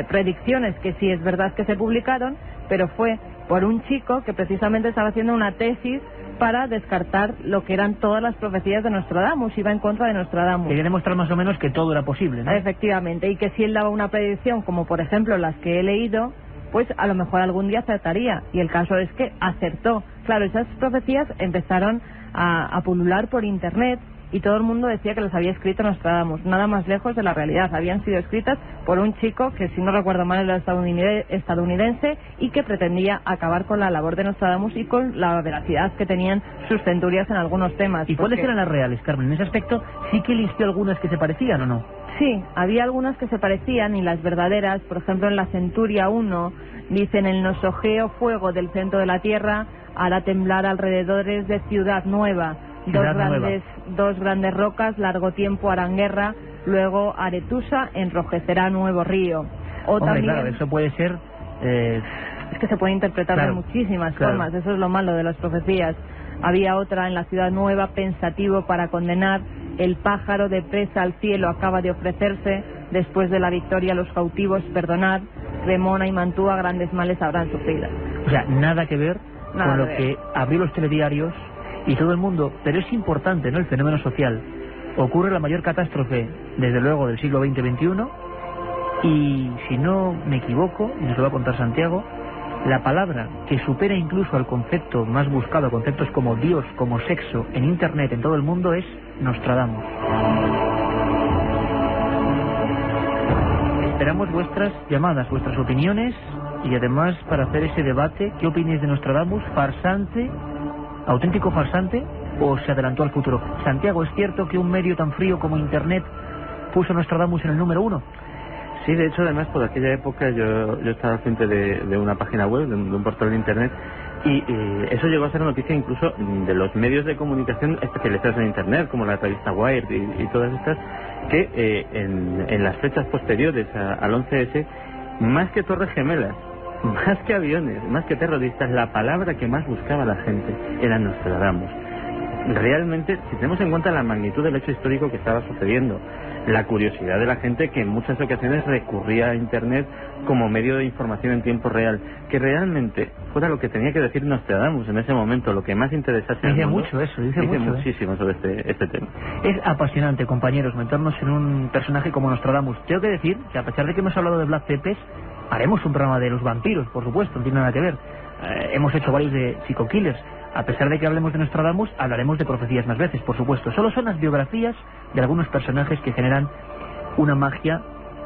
predicciones que sí es verdad que se publicaron, pero fue por un chico que precisamente estaba haciendo una tesis para descartar lo que eran todas las profecías de Nostradamus, iba en contra de Nostradamus. Quería demostrar más o menos que todo era posible, ¿no? Efectivamente, y que si él daba una predicción, como por ejemplo las que he leído, pues a lo mejor algún día acertaría, y el caso es que acertó. Claro, esas profecías empezaron a pulular por Internet, y todo el mundo decía que las había escrito Nostradamus, nada más lejos de la realidad. Habían sido escritas por un chico que, si no recuerdo mal, era estadounidense y que pretendía acabar con la labor de Nostradamus y con la veracidad que tenían sus centurias en algunos temas. ¿Y cuáles eran las reales, Carmen? En ese aspecto, ¿sí que listió algunas que se parecían o no? Sí, había algunas que se parecían, y las verdaderas, por ejemplo, en la Centuria 1, dicen: el nosogeo fuego del centro de la tierra hará temblar alrededores de Ciudad Nueva. Dos grandes rocas largo tiempo harán guerra, luego Aretusa enrojecerá nuevo río. También, claro, eso puede ser... Es que se puede interpretar de muchísimas formas, eso es lo malo de las profecías. Había otra en la Ciudad Nueva: pensativo para condenar, el pájaro de presa al cielo acaba de ofrecerse, después de la victoria los cautivos perdonar, Cremona y Mantua grandes males habrán sufrido. O sea, nada que ver con lo que abrió los telediarios y todo el mundo, pero es importante, ¿no?, el fenómeno social. Ocurre la mayor catástrofe, desde luego, del siglo XX-XXI, y si no me equivoco, y nos lo va a contar Santiago, la palabra que supera incluso al concepto más buscado, conceptos como Dios, como sexo, en Internet, en todo el mundo, es Nostradamus. Esperamos vuestras llamadas, vuestras opiniones, y además para hacer ese debate, ¿qué opináis de Nostradamus? ¿Farsante? ¿Auténtico farsante o se adelantó al futuro? Santiago, ¿es cierto que un medio tan frío como Internet puso Nostradamus en el número 1? Sí, de hecho, además, por aquella época yo estaba al frente de una página web, de un portal de Internet, Y eso llegó a ser noticia incluso de los medios de comunicación especializados en Internet, como la revista Wired y todas estas, que en las fechas posteriores al 11S, más que torres gemelas, más que aviones, más que terroristas, la palabra que más buscaba la gente era Nostradamus. Realmente, si tenemos en cuenta la magnitud del hecho histórico que estaba sucediendo, la curiosidad de la gente que en muchas ocasiones recurría a Internet como medio de información en tiempo real, que realmente fuera lo que tenía que decir Nostradamus en ese momento, lo que más interesase al mundo. Dice muchísimo sobre este tema. Es apasionante, compañeros, meternos en un personaje como Nostradamus. Tengo que decir que a pesar de que hemos hablado de Vlad Tepes, haremos un programa de los vampiros, por supuesto, no tiene nada que ver. Hemos hecho varios de psico-killers. A pesar de que hablemos de Nostradamus, hablaremos de profecías más veces, por supuesto. Solo son las biografías de algunos personajes que generan una magia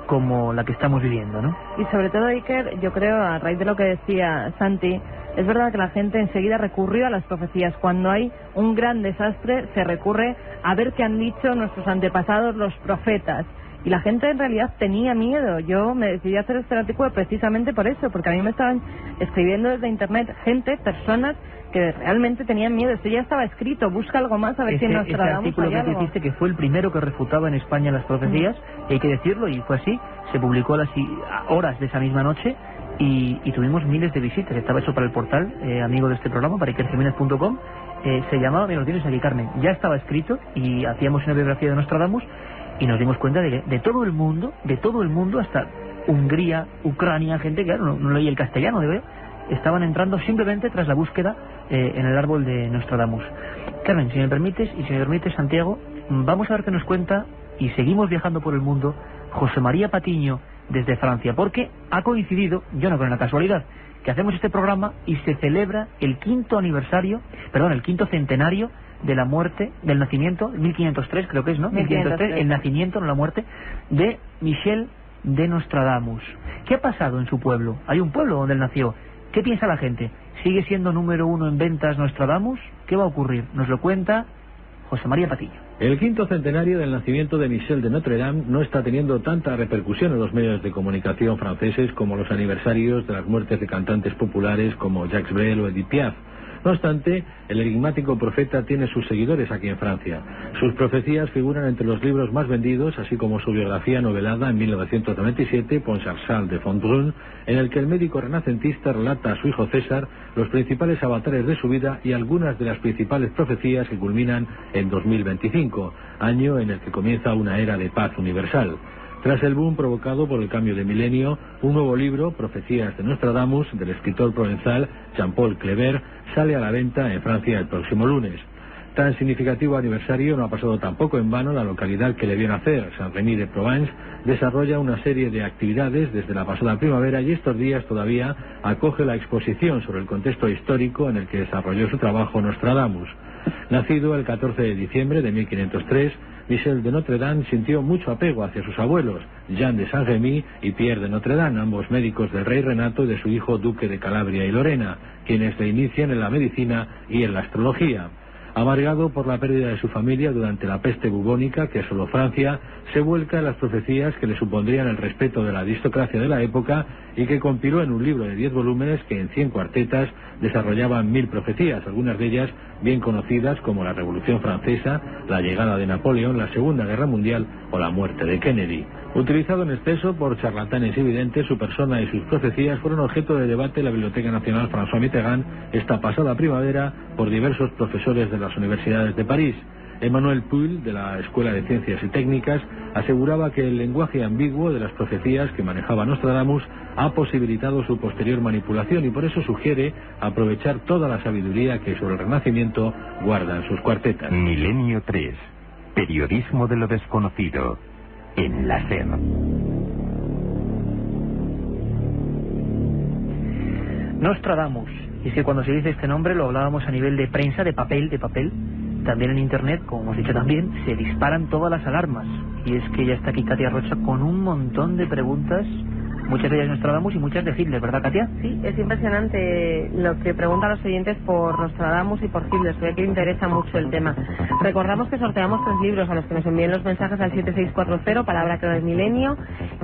como la que estamos viviendo, ¿no? Y sobre todo, Iker, yo creo, a raíz de lo que decía Santi, es verdad que la gente enseguida recurrió a las profecías. Cuando hay un gran desastre, se recurre a ver qué han dicho nuestros antepasados, los profetas. Y la gente en realidad tenía miedo. Yo me decidí a hacer este artículo precisamente por eso, porque a mí me estaban escribiendo desde Internet personas que realmente tenían miedo. Esto ya estaba escrito, busca algo más a ver si nos tratamos. Este artículo que hiciste, que fue el primero que refutaba en España las profecías, y hay que decirlo, y fue así, se publicó a las horas de esa misma noche, y tuvimos miles de visitas. Estaba hecho para el portal, amigo de este programa, para ikerjimenez.com, se llamaba, me lo tienes aquí, Carmen, ya estaba escrito, y hacíamos una biografía de Nostradamus, y nos dimos cuenta de que de todo el mundo, hasta Hungría, Ucrania, gente que no leía el castellano, estaban entrando simplemente tras la búsqueda en el árbol de Nostradamus. Carmen, si me permites, Santiago, vamos a ver qué nos cuenta, y seguimos viajando por el mundo, José María Patiño, desde Francia, porque ha coincidido, yo no creo en la casualidad, que hacemos este programa y se celebra el quinto centenario de la muerte, del nacimiento, 1503 creo que es, ¿no? 1503, el nacimiento, no la muerte, de Michel de Nostradamus. ¿Qué ha pasado en su pueblo? Hay un pueblo donde él nació. ¿Qué piensa la gente? ¿Sigue siendo número 1 en ventas Nostradamus? ¿Qué va a ocurrir? Nos lo cuenta José María Patiño. El quinto centenario del nacimiento de Michel de Notre Dame no está teniendo tanta repercusión en los medios de comunicación franceses como los aniversarios de las muertes de cantantes populares como Jacques Brel o Edith Piaf. No obstante, el enigmático profeta tiene sus seguidores aquí en Francia. Sus profecías figuran entre los libros más vendidos, así como su biografía novelada en 1997, Pont-Charles de Fontbrun, en el que el médico renacentista relata a su hijo César los principales avatares de su vida y algunas de las principales profecías que culminan en 2025, año en el que comienza una era de paz universal. Tras el boom provocado por el cambio de milenio, un nuevo libro, Profecías de Nostradamus, del escritor provenzal Jean-Paul Kleber, sale a la venta en Francia el próximo lunes. Tan significativo aniversario no ha pasado tampoco en vano. La localidad que le vio nacer, Saint-Remy-de-Provence, desarrolla una serie de actividades desde la pasada primavera y estos días todavía acoge la exposición sobre el contexto histórico en el que desarrolló su trabajo Nostradamus. Nacido el 14 de diciembre de 1503, Michel de Notre Dame sintió mucho apego hacia sus abuelos, Jean de Saint-Remy y Pierre de Notre Dame, ambos médicos del rey Renato y de su hijo duque de Calabria y Lorena, quienes le inician en la medicina y en la astrología. Amargado por la pérdida de su familia durante la peste bubónica que asoló Francia, se vuelca en las profecías que le supondrían el respeto de la aristocracia de la época y que compiló en un libro de 10 volúmenes que en 100 cuartetas desarrollaban 1000 profecías, algunas de ellas bien conocidas como la Revolución Francesa, la llegada de Napoleón, la Segunda Guerra Mundial o la muerte de Kennedy. Utilizado en exceso por charlatanes y videntes, su persona y sus profecías fueron objeto de debate en la Biblioteca Nacional François Mitterrand esta pasada primavera por diversos profesores de las universidades de París. Emmanuel Puil, de la Escuela de Ciencias y Técnicas, aseguraba que el lenguaje ambiguo de las profecías que manejaba Nostradamus ha posibilitado su posterior manipulación y por eso sugiere aprovechar toda la sabiduría que sobre el Renacimiento guardan sus cuartetas. Milenio 3. Periodismo de lo desconocido. En la SER. Nostradamus. Y es que cuando se dice este nombre lo hablábamos a nivel de prensa, de papel. También en Internet, como hemos dicho también, se disparan todas las alarmas. Y es que ya está aquí Katia Rocha con un montón de preguntas Muchas de ellas de Nostradamus y muchas de Hitler, ¿verdad, Katia? Sí, es impresionante lo que preguntan los oyentes por Nostradamus y por Hitler, se ve que interesa mucho el tema. Recordamos que sorteamos 3 libros a los que nos envíen los mensajes al 7640, palabra clave del milenio,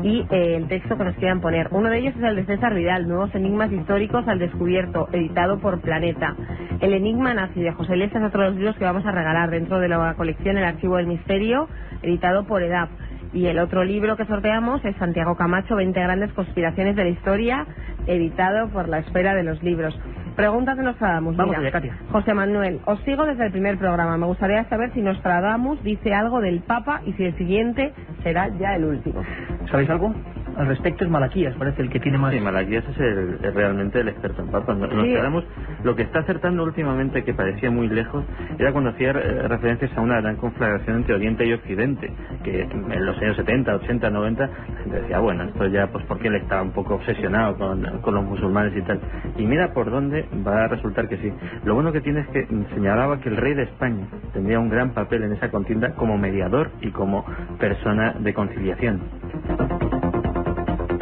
y el texto que nos quieran poner. Uno de ellos es el de César Vidal, Nuevos enigmas históricos al descubierto, editado por Planeta. El enigma nazi de José Lesta es otro de los libros que vamos a regalar dentro de la colección El archivo del misterio, editado por EDAP. Y el otro libro que sorteamos es Santiago Camacho, 20 grandes conspiraciones de la historia, editado por La Esfera de los Libros. Preguntas de Nostradamus. Vamos Mira, allá, Katia. José Manuel, os sigo desde el primer programa. Me gustaría saber si Nostradamus dice algo del Papa y si el siguiente será ya el último. ¿Sabéis algo? Al respecto es Malaquías, parece el que tiene más... Sí, Malaquías es realmente el experto en papas. Nostradamus, lo que está acertando últimamente, que parecía muy lejos, era cuando hacía referencias a una gran conflagración entre Oriente y Occidente, que en los años 70, 80, 90, la gente decía, bueno, esto ya, pues porque él estaba un poco obsesionado con los musulmanes y tal. Y mira por dónde va a resultar que sí. Lo bueno que tiene es que señalaba que el rey de España tendría un gran papel en esa contienda como mediador y como persona de conciliación.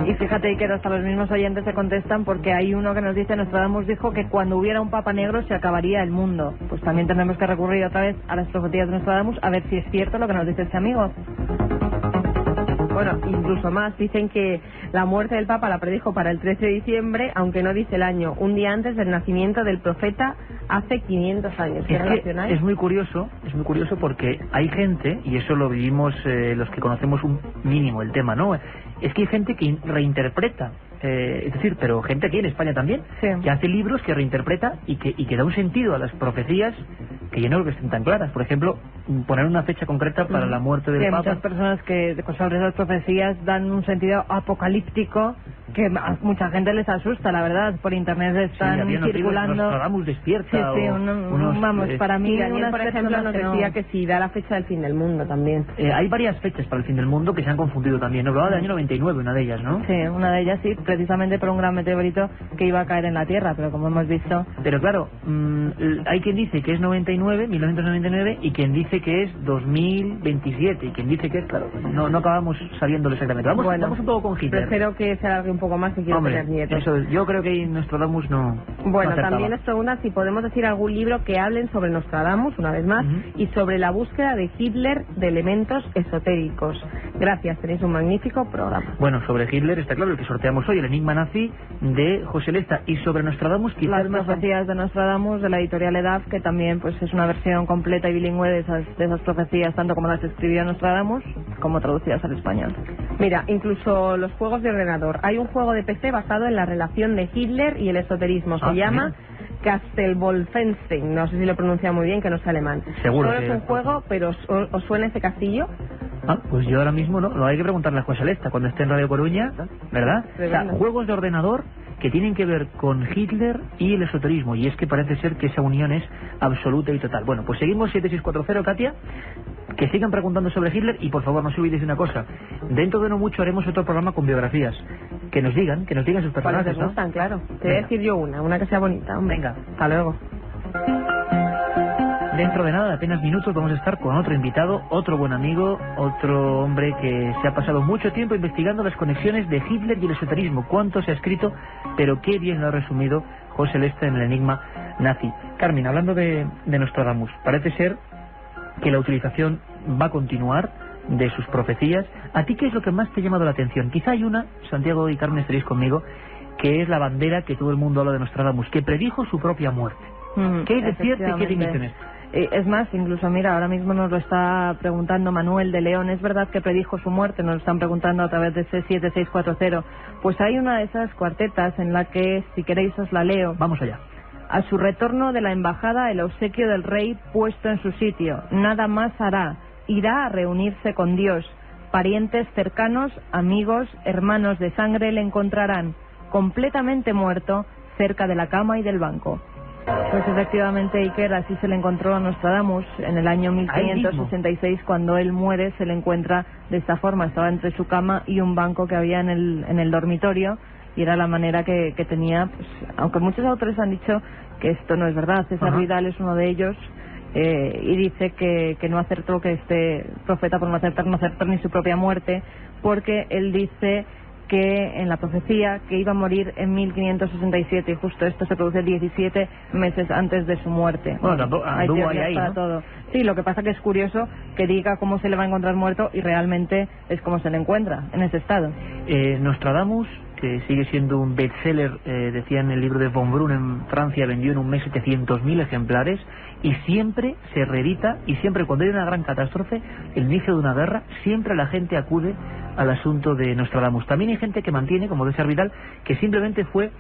Y fíjate que hasta los mismos oyentes se contestan, porque hay uno que nos dice: Nostradamus dijo que cuando hubiera un papa negro se acabaría el mundo. Pues también tenemos que recurrir otra vez a las profecías de Nostradamus a ver si es cierto lo que nos dice este amigo. Bueno, incluso más, dicen que la muerte del Papa la predijo para el 13 de diciembre, aunque no dice el año, un día antes del nacimiento del profeta hace 500 años. ¿Qué relacionáis? Es muy curioso porque hay gente, y eso lo vivimos los que conocemos un mínimo el tema, ¿no? Es que hay gente que reinterpreta, es decir, pero gente aquí en España también, sí, que hace libros, que reinterpreta y que da un sentido a las profecías que yo no creo que estén tan claras. Por ejemplo, poner una fecha concreta para la muerte del Papa. Hay muchas personas que sobre esas profecías dan un sentido apocalíptico que a mucha gente les asusta, la verdad. Por internet están circulando. Nostradamus despierta. Sí, vamos, para mí Daniel, por ejemplo, nos decía que sí da la fecha del fin del mundo también. Hay varias fechas para el fin del mundo que se han confundido también. Nos hablaba del año 99, una de ellas, ¿no? Sí, una de ellas sí, precisamente por un gran meteorito que iba a caer en la Tierra, pero como hemos visto... Pero claro, hay quien dice que es 1999, y quien dice que es 2027, y quien dice que es, claro, no acabamos sabiéndolo exactamente. Vamos un poco con Hitler. Prefiero que se alargue un poco más, y quiero tener nietos. Eso, yo creo que Nostradamus no... Bueno, también nos preguntan si podemos decir algún libro que hablen sobre Nostradamus, una vez más, y sobre la búsqueda de Hitler de elementos esotéricos. Gracias, tenéis un magnífico programa. Bueno, sobre Hitler está claro, el que sorteamos hoy, el enigma nazi de José Lesta, y sobre Nostradamus quizás las profecías de Nostradamus de la editorial EDAF, que también pues es una versión completa y bilingüe de esas profecías, tanto como las escribió Nostradamus como traducidas al español. Mira, incluso los juegos de ordenador. Hay un juego de PC basado en la relación de Hitler y el esoterismo. Se llama Castelvolfenstein. No sé si lo pronuncia muy bien, que no es alemán. Seguro. Solo es un juego, pero ¿os suena ese castillo? Pues yo ahora mismo no. Lo hay que preguntarle a José Lesta cuando esté en Radio Coruña, ¿verdad? O sea, juegos de ordenador que tienen que ver con Hitler y el esoterismo, y es que parece ser que esa unión es absoluta y total. Bueno, pues seguimos 7640, Katia, que sigan preguntando sobre Hitler, y por favor no se olvidéis de una cosa: dentro de no mucho haremos otro programa con biografías, que nos digan sus personajes. ¿Cuáles les gustan? Claro. Te voy a decir yo una que sea bonita, hombre. Venga, hasta luego. Dentro de nada, de apenas minutos, vamos a estar con otro invitado, otro buen amigo, otro hombre que se ha pasado mucho tiempo investigando las conexiones de Hitler y el esoterismo. Cuánto se ha escrito, pero qué bien lo ha resumido José Lesta en el enigma nazi. Carmen, hablando de Nostradamus, parece ser que la utilización va a continuar de sus profecías. ¿A ti qué es lo que más te ha llamado la atención? Quizá hay una, Santiago y Carmen estaréis conmigo, que es la bandera que todo el mundo habla de Nostradamus, que predijo su propia muerte. ¿Qué es de cierto y qué dimensiones? Es más, incluso mira, ahora mismo nos lo está preguntando Manuel de León. ¿Es verdad que predijo su muerte? Nos lo están preguntando a través de ese 7640. Pues hay una de esas cuartetas en la que, si queréis, os la leo. Vamos allá. A su retorno de la embajada, el obsequio del rey puesto en su sitio. Nada más hará. Irá a reunirse con Dios. Parientes cercanos, amigos, hermanos de sangre le encontrarán, completamente muerto, cerca de la cama y del banco. Pues efectivamente, Iker, así se le encontró a Nostradamus en el año 1566. Cuando él muere se le encuentra de esta forma. Estaba entre su cama y un banco que había en el dormitorio, y era la manera que tenía, pues, aunque muchos autores han dicho que esto no es verdad. César Vidal es uno de ellos, y dice que no acertó, que este profeta por no acertar ni su propia muerte, porque él dice que en la profecía que iba a morir en 1567 y justo esto se produce 17 meses antes de su muerte. Bueno, hay teorías para ¿no? todo. Sí, lo que pasa que es curioso que diga cómo se le va a encontrar muerto y realmente es como se le encuentra, en ese estado. Nostradamus, que sigue siendo un bestseller, decía en el libro de Von Brunn, en Francia vendió en un mes 700.000 ejemplares, y siempre se reedita, y siempre cuando hay una gran catástrofe, el inicio de una guerra, siempre la gente acude al asunto de Nostradamus. También hay gente que mantiene, como César Vidal, que simplemente fue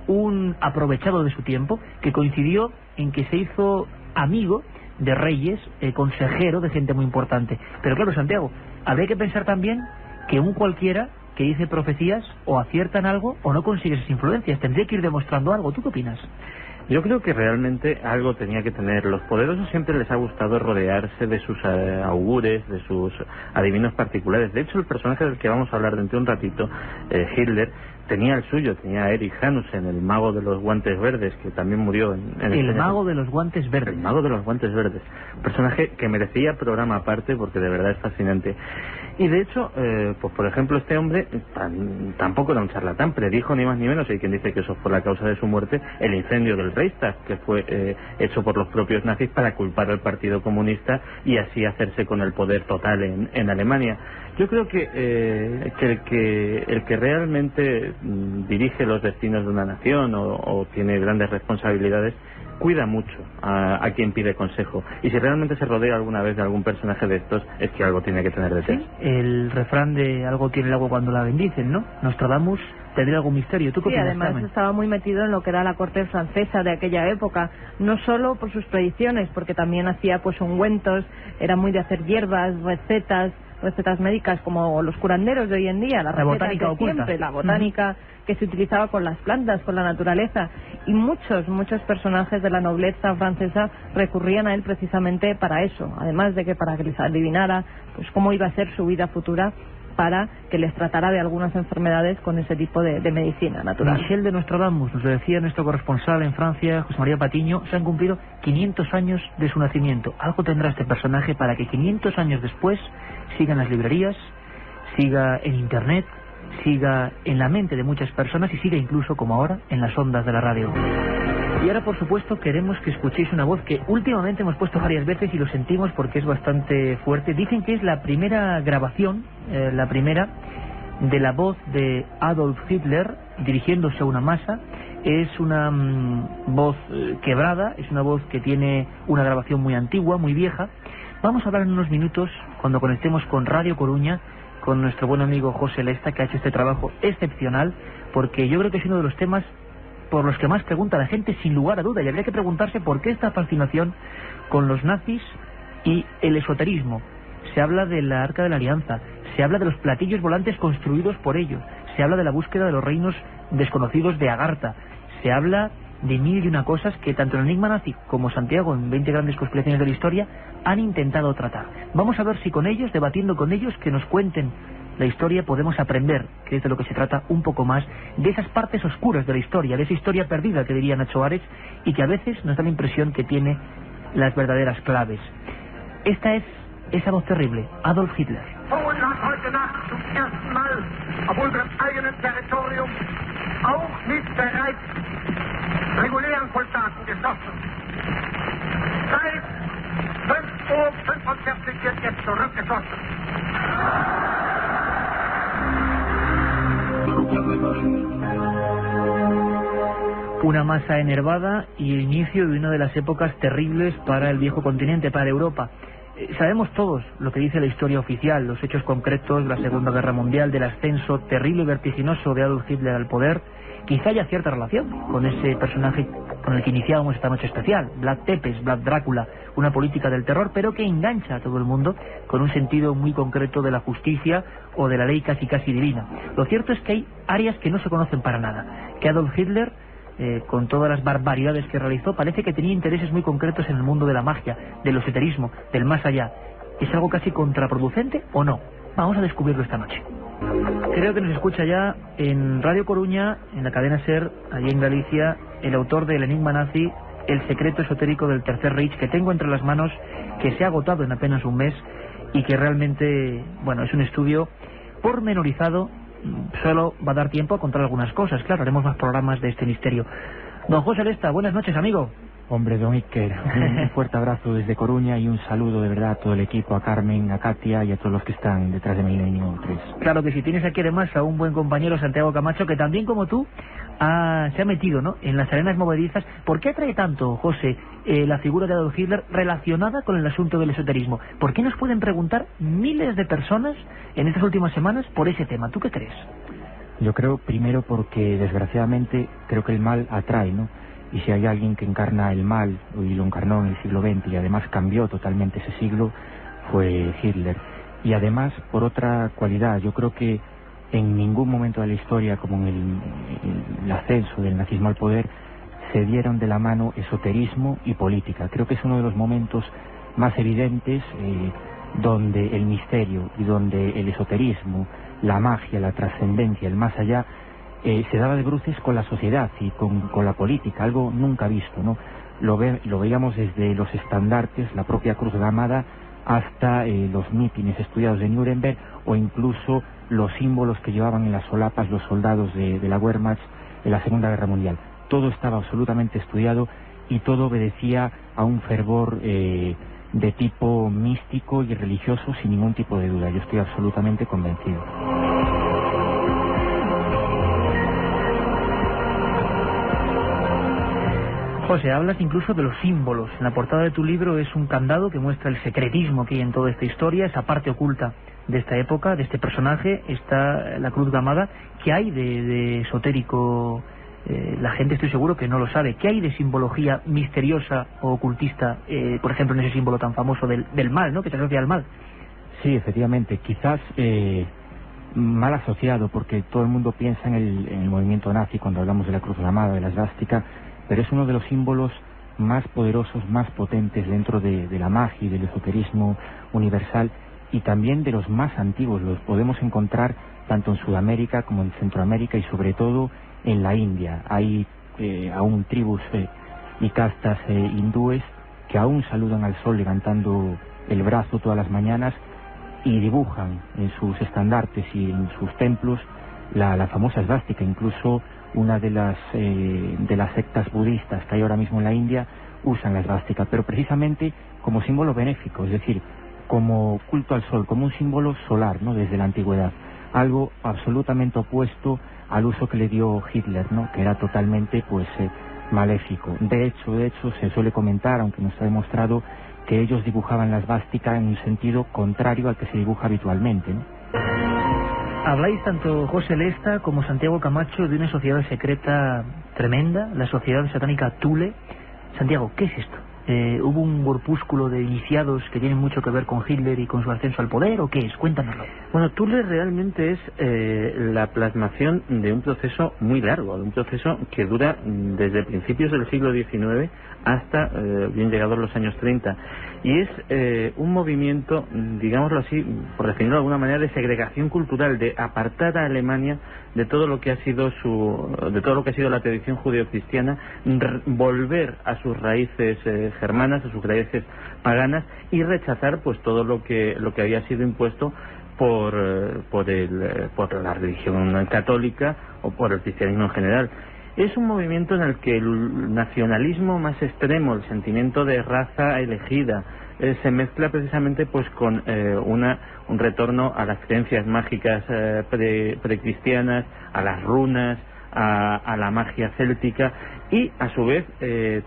un aprovechado de su tiempo, que coincidió en que se hizo amigo de reyes, consejero de gente muy importante. Pero claro, Santiago, habría que pensar también que un cualquiera que dice profecías o aciertan algo o no consigue esas influencias. Tendría que ir demostrando algo. ¿Tú qué opinas? Yo creo que realmente algo tenía que tener. Los poderosos siempre les ha gustado rodearse de sus augures, de sus adivinos particulares. De hecho, el personaje del que vamos a hablar dentro de un ratito, Hitler, tenía el suyo, tenía a Erich Hanussen, el mago de los guantes verdes, que también murió en el mago de los guantes verdes. El mago de los guantes verdes. Personaje que merecía programa aparte porque de verdad es fascinante. Y de hecho, pues por ejemplo, este hombre tampoco era un charlatán, predijo ni más ni menos, hay quien dice que eso fue la causa de su muerte, el incendio del Reichstag, que fue hecho por los propios nazis para culpar al Partido Comunista y así hacerse con el poder total en Alemania. Yo creo que el que realmente dirige los destinos de una nación o tiene grandes responsabilidades cuida mucho a quien pide consejo, y si realmente se rodea alguna vez de algún personaje de estos es que algo tiene que tener detrás. Sí, el refrán de algo tiene el agua cuando la bendicen, ¿no? Nostradamus tendría algún misterio. ¿Tú qué opinas, además Carmen? Estaba muy metido en lo que era la corte francesa de aquella época, no solo por sus predicciones, porque también hacía pues ungüentos, era muy de hacer hierbas, recetas médicas como los curanderos de hoy en día, la botánica de siempre, la botánica que se utilizaba con las plantas, con la naturaleza, y muchos personajes de la nobleza francesa recurrían a él precisamente para eso, además de que para que les adivinara pues cómo iba a ser su vida futura, para que les tratara de algunas enfermedades con ese tipo de medicina natural. Michel de Nostradamus, nos lo decía nuestro corresponsal en Francia, José María Patiño, se han cumplido 500 años de su nacimiento. Algo tendrá este personaje para que 500 años después siga en las librerías, siga en Internet, siga en la mente de muchas personas y siga incluso, como ahora, en las ondas de la radio. Y ahora, por supuesto, queremos que escuchéis una voz que últimamente hemos puesto varias veces y lo sentimos porque es bastante fuerte. Dicen que es la primera grabación, la primera, de la voz de Adolf Hitler dirigiéndose a una masa. Es una voz quebrada, es una voz que tiene una grabación muy antigua, muy vieja. Vamos a hablar en unos minutos, cuando conectemos con Radio Coruña, con nuestro buen amigo José Lesta, que ha hecho este trabajo excepcional, porque yo creo que es uno de los temas por los que más pregunta la gente, sin lugar a duda, y habría que preguntarse por qué esta fascinación con los nazis y el esoterismo. Se habla de la Arca de la Alianza, se habla de los platillos volantes construidos por ellos, se habla de la búsqueda de los reinos desconocidos de Agartha, se habla de mil y una cosas que tanto el Enigma Nazi como Santiago, en 20 grandes conspiraciones de la historia, han intentado tratar. Vamos a ver si con ellos, debatiendo con ellos, que nos cuenten la historia, podemos aprender, que es de lo que se trata, un poco más de esas partes oscuras de la historia, de esa historia perdida que diría Nacho Ares, y que a veces nos da la impresión que tiene las verdaderas claves. Esta es esa voz terrible, Adolf Hitler. Una masa enervada y el inicio de una de las épocas terribles para el viejo continente, para Europa. Sabemos todos lo que dice la historia oficial, los hechos concretos de la Segunda Guerra Mundial, del ascenso terrible y vertiginoso de Adolf Hitler al poder. Quizá haya cierta relación con ese personaje con el que iniciábamos esta noche especial, Vlad Tepes, Vlad Drácula, una política del terror, pero que engancha a todo el mundo con un sentido muy concreto de la justicia o de la ley casi divina. Lo cierto es que hay áreas que no se conocen para nada, que Adolf Hitler, con todas las barbaridades que realizó, parece que tenía intereses muy concretos en el mundo de la magia, del esoterismo, del más allá. ¿Es algo casi contraproducente o no? Vamos a descubrirlo esta noche. Creo que nos escucha ya en Radio Coruña, en la cadena SER, allí en Galicia, el autor del Enigma Nazi, el secreto esotérico del Tercer Reich, que tengo entre las manos, que se ha agotado en apenas un mes y que realmente, bueno, es un estudio pormenorizado solo va a dar tiempo a contar algunas cosas. Claro, haremos más programas de este misterio. Don José Lesta, buenas noches, amigo. Hombre, don Iker, un fuerte abrazo desde Coruña y un saludo de verdad a todo el equipo, a Carmen, a Katia y a todos los que están detrás de Milenio 3. Claro que sí, tienes aquí además a un buen compañero, Santiago Camacho, que también como tú se ha metido, ¿no?, en las arenas movedizas. ¿Por qué atrae tanto, José, la figura de Adolf Hitler relacionada con el asunto del esoterismo? ¿Por qué nos pueden preguntar miles de personas en estas últimas semanas por ese tema? ¿Tú qué crees? Yo creo, primero, porque desgraciadamente creo que el mal atrae, ¿no? Y si hay alguien que encarna el mal, y lo encarnó en el siglo XX, y además cambió totalmente ese siglo, fue Hitler. Y además, por otra cualidad, yo creo que en ningún momento de la historia, como en el ascenso del nazismo al poder, se dieron de la mano esoterismo y política. Creo que es uno de los momentos más evidentes donde el misterio y donde el esoterismo, la magia, la trascendencia, el más allá, se daba de bruces con la sociedad y con la política, algo nunca visto, ¿no? Lo veíamos desde los estandartes, la propia Cruz Gamada, hasta los mítines estudiados de Nuremberg, o incluso los símbolos que llevaban en las solapas los soldados de la Wehrmacht en la Segunda Guerra Mundial. Todo estaba absolutamente estudiado y todo obedecía a un fervor de tipo místico y religioso, sin ningún tipo de duda. Yo estoy absolutamente convencido. José, hablas incluso de los símbolos. En la portada de tu libro es un candado que muestra el secretismo que hay en toda esta historia, esa parte oculta de esta época, de este personaje. Está la Cruz Gamada. ¿Qué hay de esotérico? La gente, estoy seguro que no lo sabe. ¿Qué hay de simbología misteriosa o ocultista, por ejemplo, en ese símbolo tan famoso del mal, ¿no?, que se asocia al mal? Sí, efectivamente. Quizás mal asociado, porque todo el mundo piensa en el movimiento nazi cuando hablamos de la Cruz Gamada, de la esvástica, pero es uno de los símbolos más poderosos, más potentes dentro de la magia y del esoterismo universal, y también de los más antiguos. Los podemos encontrar tanto en Sudamérica como en Centroamérica y sobre todo en la India. Hay aún tribus y castas hindúes que aún saludan al sol levantando el brazo todas las mañanas y dibujan en sus estandartes y en sus templos la famosa esvástica. Incluso una de las sectas budistas que hay ahora mismo en la India usan la esvástica, pero precisamente como símbolo benéfico, es decir, como culto al sol, como un símbolo solar, ¿no?, desde la antigüedad. Algo absolutamente opuesto al uso que le dio Hitler, ¿no?, que era totalmente, maléfico. De hecho, se suele comentar, aunque no está demostrado, que ellos dibujaban la esvástica en un sentido contrario al que se dibuja habitualmente, ¿no? Habláis tanto José Lesta como Santiago Camacho de una sociedad secreta tremenda, la sociedad satánica Thule. Santiago, ¿qué es esto? ¿Hubo un corpúsculo de iniciados que tienen mucho que ver con Hitler y con su ascenso al poder, o qué es? Cuéntanoslo. Bueno, Thule realmente es la plasmación de un proceso muy largo, de un proceso que dura desde principios del siglo XIX hasta bien llegados los años 30. Y es un movimiento, digámoslo así, por definirlo de alguna manera, de segregación cultural, de apartar a Alemania de todo lo que ha sido la tradición judeocristiana, volver a sus raíces germanas, a sus raíces paganas, y rechazar pues todo lo que había sido impuesto por la religión católica o por el cristianismo en general. Es un movimiento en el que el nacionalismo más extremo, el sentimiento de raza elegida, se mezcla precisamente pues con un retorno a las creencias mágicas precristianas, a las runas, a la magia céltica, y a su vez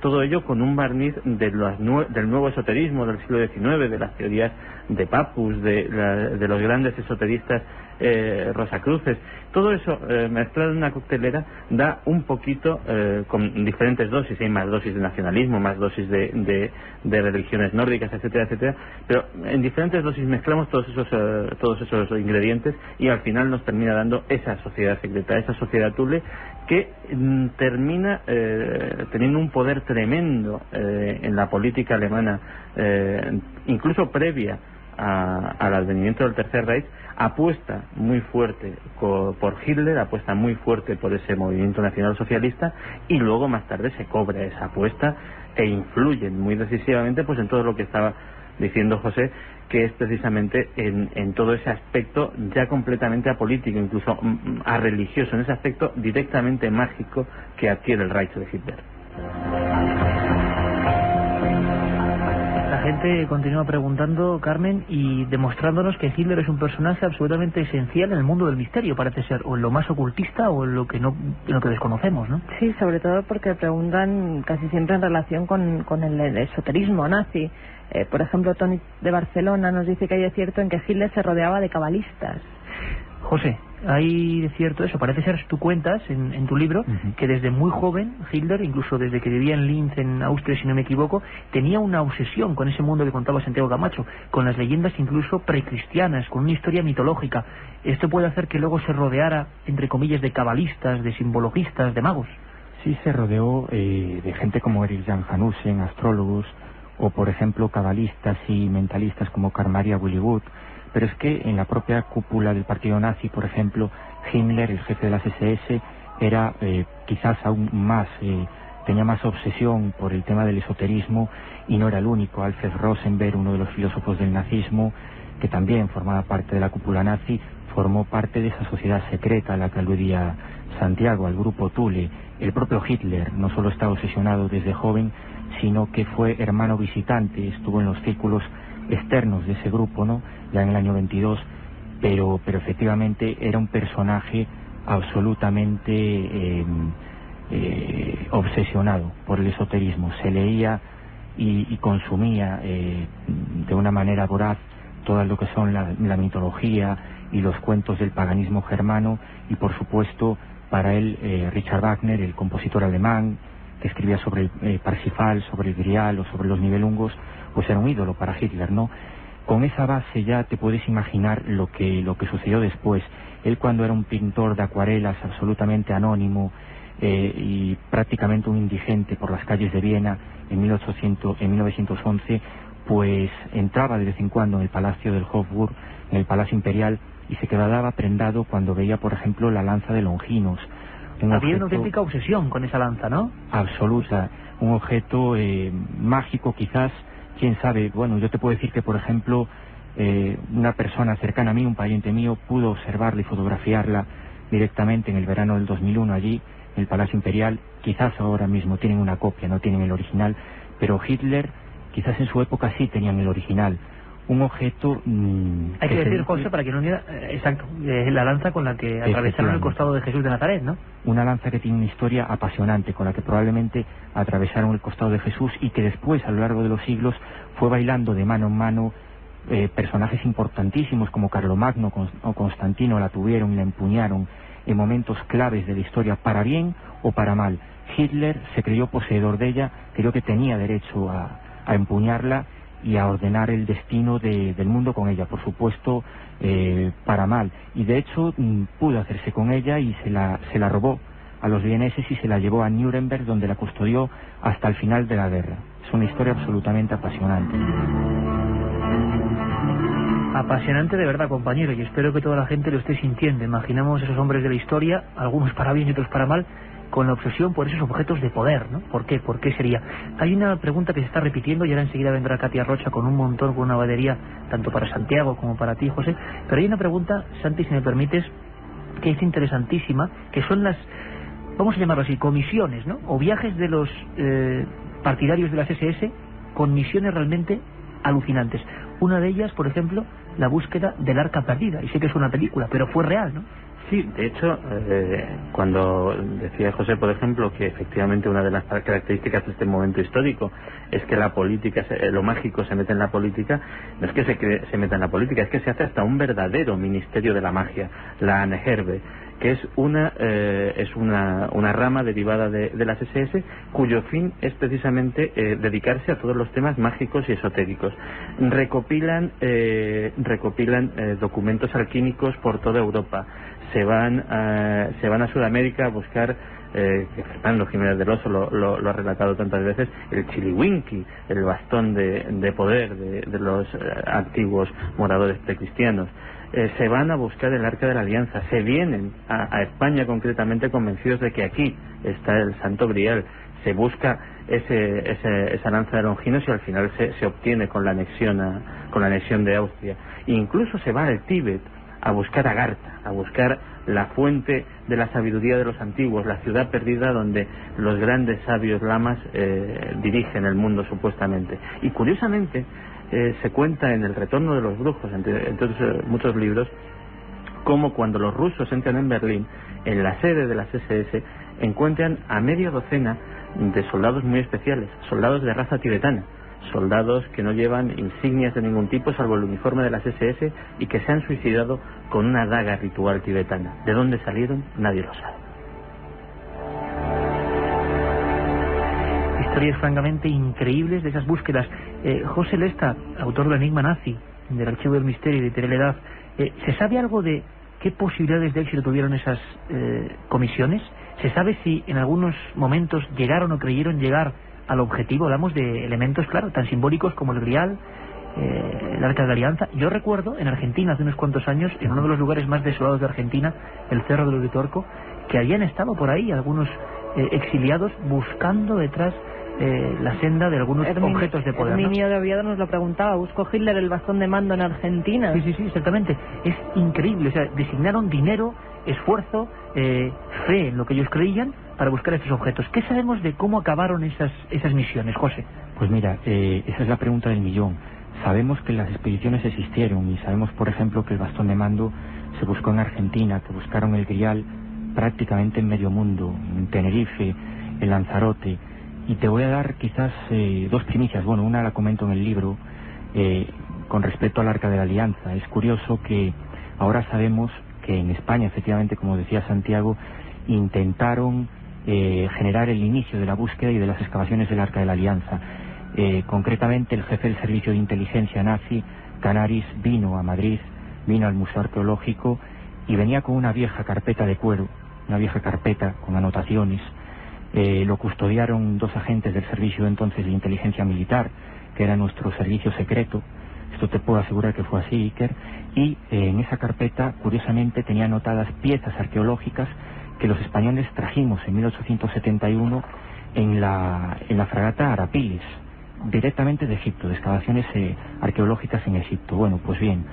todo ello con un barniz del nuevo esoterismo del siglo XIX, de las teorías de Papus, de los grandes esoteristas Rosacruces. Todo eso mezclado en una coctelera da un poquito, con diferentes dosis. Hay más dosis de nacionalismo, más dosis de religiones nórdicas, etcétera, etcétera, pero en diferentes dosis mezclamos todos esos ingredientes, y al final nos termina dando esa sociedad secreta, esa sociedad Thule, que termina teniendo un poder tremendo en la política alemana, incluso previa al advenimiento del Tercer Reich. Apuesta muy fuerte por Hitler, apuesta muy fuerte por ese movimiento nacionalsocialista, y luego más tarde se cobra esa apuesta e influyen muy decisivamente pues en todo lo que estaba diciendo José que es precisamente en todo ese aspecto ya completamente apolítico, incluso religioso, en ese aspecto directamente mágico que adquiere el Reich de Hitler. La gente continúa preguntando, Carmen, y demostrándonos que Hitler es un personaje absolutamente esencial en el mundo del misterio, parece ser, o en lo más ocultista o en lo que desconocemos, ¿no? Sí, sobre todo porque preguntan casi siempre en relación con el esoterismo nazi. Por ejemplo, Tony de Barcelona nos dice que hay de cierto en que Hitler se rodeaba de cabalistas. José, hay de cierto eso, parece ser, tú cuentas en tu libro que desde muy joven Hitler, incluso desde que vivía en Linz, en Austria, si no me equivoco, tenía una obsesión con ese mundo que contaba Santiago Camacho, con las leyendas incluso precristianas, con una historia mitológica. ¿Esto puede hacer que luego se rodeara, entre comillas, de cabalistas, de simbologistas, de magos? Sí, se rodeó de gente como Erich Jan Hanussen, astrólogos, o por ejemplo cabalistas y mentalistas como Carl Maria Williwood. Pero es que en la propia cúpula del partido nazi, por ejemplo, Himmler, el jefe de las SS, era quizás aún más, tenía más obsesión por el tema del esoterismo, y no era el único. Alfred Rosenberg, uno de los filósofos del nazismo, que también formaba parte de la cúpula nazi, formó parte de esa sociedad secreta a la que aludía Santiago, al grupo Thule. El propio Hitler no solo estaba obsesionado desde joven, sino que fue hermano visitante, estuvo en los círculos externos de ese grupo, ¿no?, ya en el año 22, pero efectivamente era un personaje absolutamente obsesionado por el esoterismo. Se leía y consumía de una manera voraz todo lo que son la mitología y los cuentos del paganismo germano, y por supuesto para él Richard Wagner, el compositor alemán, que escribía sobre el Parsifal, sobre el Grial o sobre los Nibelungos, pues era un ídolo para Hitler, ¿no? Con esa base ya te puedes imaginar lo que sucedió después. Él, cuando era un pintor de acuarelas absolutamente anónimo y prácticamente un indigente por las calles de Viena en 1911, pues entraba de vez en cuando en el Palacio del Hofburg, en el Palacio Imperial, y se quedaba prendado cuando veía, por ejemplo, la lanza de Longinos. Había una auténtica obsesión con esa lanza, ¿no? Absoluta. Un objeto mágico, quizás, quién sabe. Bueno, yo te puedo decir que, por ejemplo, una persona cercana a mí, un pariente mío, pudo observarla y fotografiarla directamente en el verano del 2001 allí, en el Palacio Imperial. Quizás ahora mismo tienen una copia, no tienen el original, pero Hitler, quizás en su época sí tenían el original. Un objeto... Hay que decir, José, para que no diga... exacto, la lanza con la que atravesaron el costado de Jesús de Nazaret, ¿no? Una lanza que tiene una historia apasionante, con la que probablemente atravesaron el costado de Jesús, y que después, a lo largo de los siglos, fue bailando de mano en mano. Personajes importantísimos como Carlomagno o Constantino la tuvieron y la empuñaron en momentos claves de la historia, para bien o para mal. Hitler se creyó poseedor de ella, creyó que tenía derecho a empuñarla y a ordenar el destino del mundo con ella, por supuesto, para mal. Y de hecho pudo hacerse con ella y se la robó a los vieneses y se la llevó a Nuremberg, donde la custodió hasta el final de la guerra. Es una historia absolutamente apasionante. Apasionante de verdad, compañero, y espero que toda la gente lo esté sintiendo. Imaginamos esos hombres de la historia, algunos para bien y otros para mal, con la obsesión por esos objetos de poder, ¿no? ¿Por qué? ¿Por qué sería? Hay una pregunta que se está repitiendo, y ahora enseguida vendrá Katia Rocha con un montón, con una batería, tanto para Santiago como para ti, José. Pero hay una pregunta, Santi, si me permites, que es interesantísima, que son las, vamos a llamarlo así, comisiones, ¿no? O viajes de los partidarios de las SS con misiones realmente alucinantes. Una de ellas, por ejemplo, la búsqueda del Arca Perdida. Y sé que es una película, pero fue real, ¿no? Sí, de hecho, cuando decía José, por ejemplo, que efectivamente una de las características de este momento histórico es que la política, lo mágico se mete en la política, no es que se meta en la política, es que se hace hasta un verdadero ministerio de la magia, la Aneherbe, que es una rama derivada de las SS, cuyo fin es precisamente dedicarse a todos los temas mágicos y esotéricos. Recopilan documentos alquímicos por toda Europa. Se van a Sudamérica a buscar, que Fernando Jiménez del Oso lo ha relatado tantas veces, el chiliwinki, el bastón de poder de los antiguos moradores precristianos. Se van a buscar el Arca de la Alianza, se vienen a España concretamente convencidos de que aquí está el Santo Grial, se busca esa lanza de Longinos y al final se obtiene con la anexión de Austria. E incluso se va al Tíbet a buscar Agartha, a buscar la fuente de la sabiduría de los antiguos, la ciudad perdida donde los grandes sabios lamas dirigen el mundo supuestamente. Y curiosamente se cuenta en El retorno de los brujos, entre muchos libros, como cuando los rusos entran en Berlín, en la sede de las SS, encuentran a media docena de soldados muy especiales, soldados de raza tibetana, soldados que no llevan insignias de ningún tipo salvo el uniforme de las SS y que se han suicidado con una daga ritual tibetana. ¿De dónde salieron? Nadie lo sabe. Historias francamente increíbles de esas búsquedas. José Lesta, autor de Enigma Nazi, del Archivo del Misterio y de Tereledad, ¿se sabe algo de qué posibilidades de éxito tuvieron esas comisiones? ¿Se sabe si en algunos momentos llegaron o creyeron llegar al objetivo? Hablamos de elementos, claro, tan simbólicos como el Grial, el Arca de la Alianza. Yo recuerdo en Argentina hace unos cuantos años, en uno de los lugares más desolados de Argentina, el Cerro del Uritorco, que habían estado por ahí algunos exiliados buscando detrás la senda de algunos objetos de poder, ¿no? Herminio de Oviedo nos lo preguntaba, ¿buscó Hitler el bastón de mando en Argentina? Sí, exactamente. Es increíble, o sea, designaron dinero, esfuerzo, fe en lo que ellos creían para buscar estos objetos. ¿Qué sabemos de cómo acabaron esas misiones, José? Pues mira, esa es la pregunta del millón. Sabemos que las expediciones existieron y sabemos, por ejemplo, que el bastón de mando se buscó en Argentina, que buscaron el Grial prácticamente en medio mundo, en Tenerife, en Lanzarote. Y te voy a dar quizás dos primicias. Bueno, una la comento en el libro con respecto al Arca de la Alianza. Es curioso que ahora sabemos que en España, efectivamente, como decía Santiago, intentaron generar el inicio de la búsqueda y de las excavaciones del Arca de la Alianza. Concretamente, el jefe del servicio de inteligencia nazi, Canaris, vino a Madrid, vino al Museo Arqueológico y venía con una vieja carpeta de cuero, una vieja carpeta con anotaciones. Lo custodiaron dos agentes del servicio entonces de inteligencia militar, que era nuestro servicio secreto. Esto te puedo asegurar que fue así, Iker. Y en esa carpeta, curiosamente, tenía anotadas piezas arqueológicas que los españoles trajimos en 1871 en la fragata Arapiles, directamente de Egipto, de excavaciones arqueológicas en Egipto. Bueno, pues bien,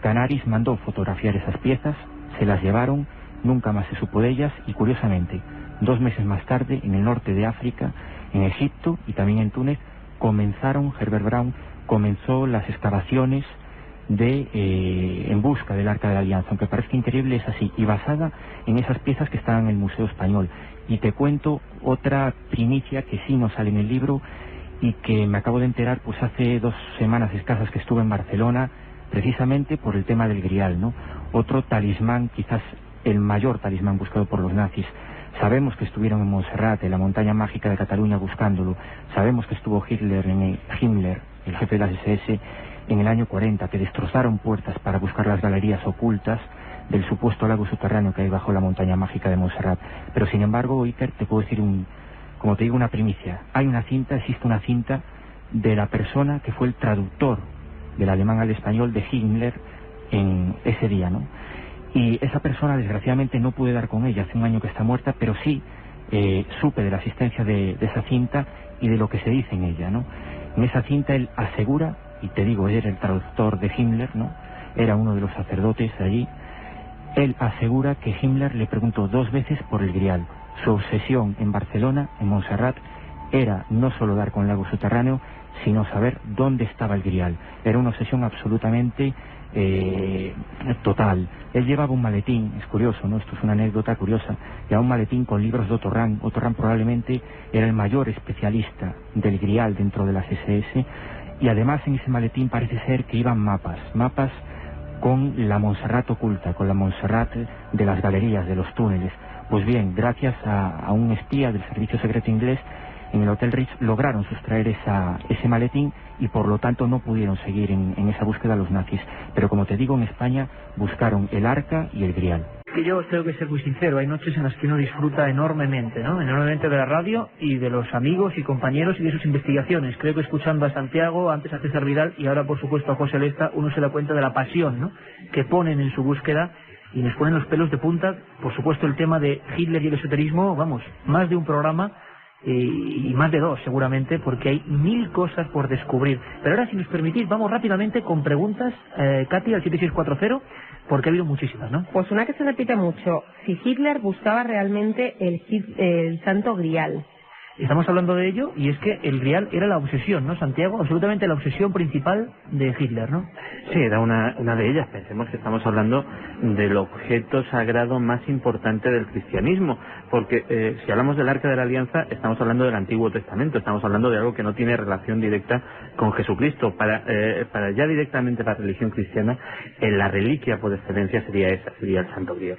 Canaris mandó fotografiar esas piezas, se las llevaron, nunca más se supo de ellas y, curiosamente, 2 meses más tarde, en el norte de África, en Egipto y también en Túnez, Herbert Braun comenzó las excavaciones en busca del Arca de la Alianza. Aunque parezca increíble, es así, y basada en esas piezas que estaban en el Museo Español. Y te cuento otra primicia que sí no sale en el libro y que me acabo de enterar pues hace 2 semanas escasas que estuve en Barcelona, precisamente por el tema del Grial, ¿no? Otro talismán, quizás el mayor talismán buscado por los nazis. Sabemos que estuvieron en Montserrat, en la montaña mágica de Cataluña, buscándolo. Sabemos que estuvo Himmler, el jefe de las SS, en el año 40, que destrozaron puertas para buscar las galerías ocultas del supuesto lago subterráneo que hay bajo la montaña mágica de Montserrat. Pero sin embargo, Iker, te puedo decir como te digo, una primicia. Existe una cinta de la persona que fue el traductor del alemán al español de Himmler en ese día, ¿no? Y esa persona, desgraciadamente, no pude dar con ella, hace un año que está muerta, pero sí supe de la existencia de esa cinta y de lo que se dice en ella, ¿no? En esa cinta él asegura, y te digo, era el traductor de Himmler, ¿no? Era uno de los sacerdotes allí. Él asegura que Himmler le preguntó 2 veces por el Grial. Su obsesión en Barcelona, en Montserrat, era no solo dar con el lago subterráneo, sino saber dónde estaba el Grial. Era una obsesión absolutamente total. Él llevaba un maletín, es curioso, ¿no? Esto es una anécdota curiosa. Llevaba un maletín con libros de Otto Rahn. Otto Rahn probablemente era el mayor especialista del Grial dentro de las SS, y además en ese maletín parece ser que iban mapas con la Montserrat oculta, con la Montserrat de las galerías, de los túneles. Pues bien, gracias a un espía del servicio secreto inglés, en el Hotel Ritz lograron sustraer ese maletín y por lo tanto no pudieron seguir en esa búsqueda los nazis. Pero como te digo, en España buscaron el Arca y el Grial. Que yo tengo que ser muy sincero, hay noches en las que uno disfruta enormemente, ¿no? Enormemente de la radio y de los amigos y compañeros y de sus investigaciones. Creo que escuchando a Santiago, antes a César Vidal y ahora por supuesto a José Lesta, uno se da cuenta de la pasión, ¿no?, que ponen en su búsqueda y les ponen los pelos de punta. Por supuesto el tema de Hitler y el esoterismo, vamos, más de un programa y más de 2 seguramente, porque hay 1000 cosas por descubrir. Pero ahora, si nos permitís, vamos rápidamente con preguntas, Katy, al 7640, porque ha habido muchísimas, ¿no? Pues una que se repite mucho: si Hitler buscaba realmente el Santo Grial. Estamos hablando de ello, y es que el Grial era la obsesión, ¿no, Santiago? Absolutamente la obsesión principal de Hitler, ¿no? Sí, era una de ellas. Pensemos que estamos hablando del objeto sagrado más importante del cristianismo, porque si hablamos del Arca de la Alianza, estamos hablando del Antiguo Testamento, estamos hablando de algo que no tiene relación directa con Jesucristo. Para ya directamente la religión cristiana, la reliquia por excelencia sería el Santo Grial.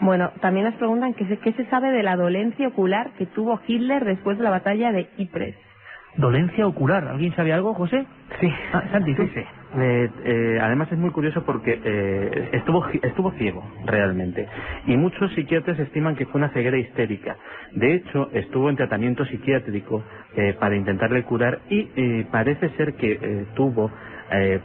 Bueno, también nos preguntan qué se sabe de la dolencia ocular que tuvo Hitler después de la batalla de Ypres. ¿Dolencia ocular? ¿Alguien sabe algo, José? Sí. Santi, ¿tú? Sí. Además es muy curioso porque estuvo ciego realmente, y muchos psiquiatras estiman que fue una ceguera histérica. De hecho, estuvo en tratamiento psiquiátrico para intentarle curar, y parece ser que tuvo,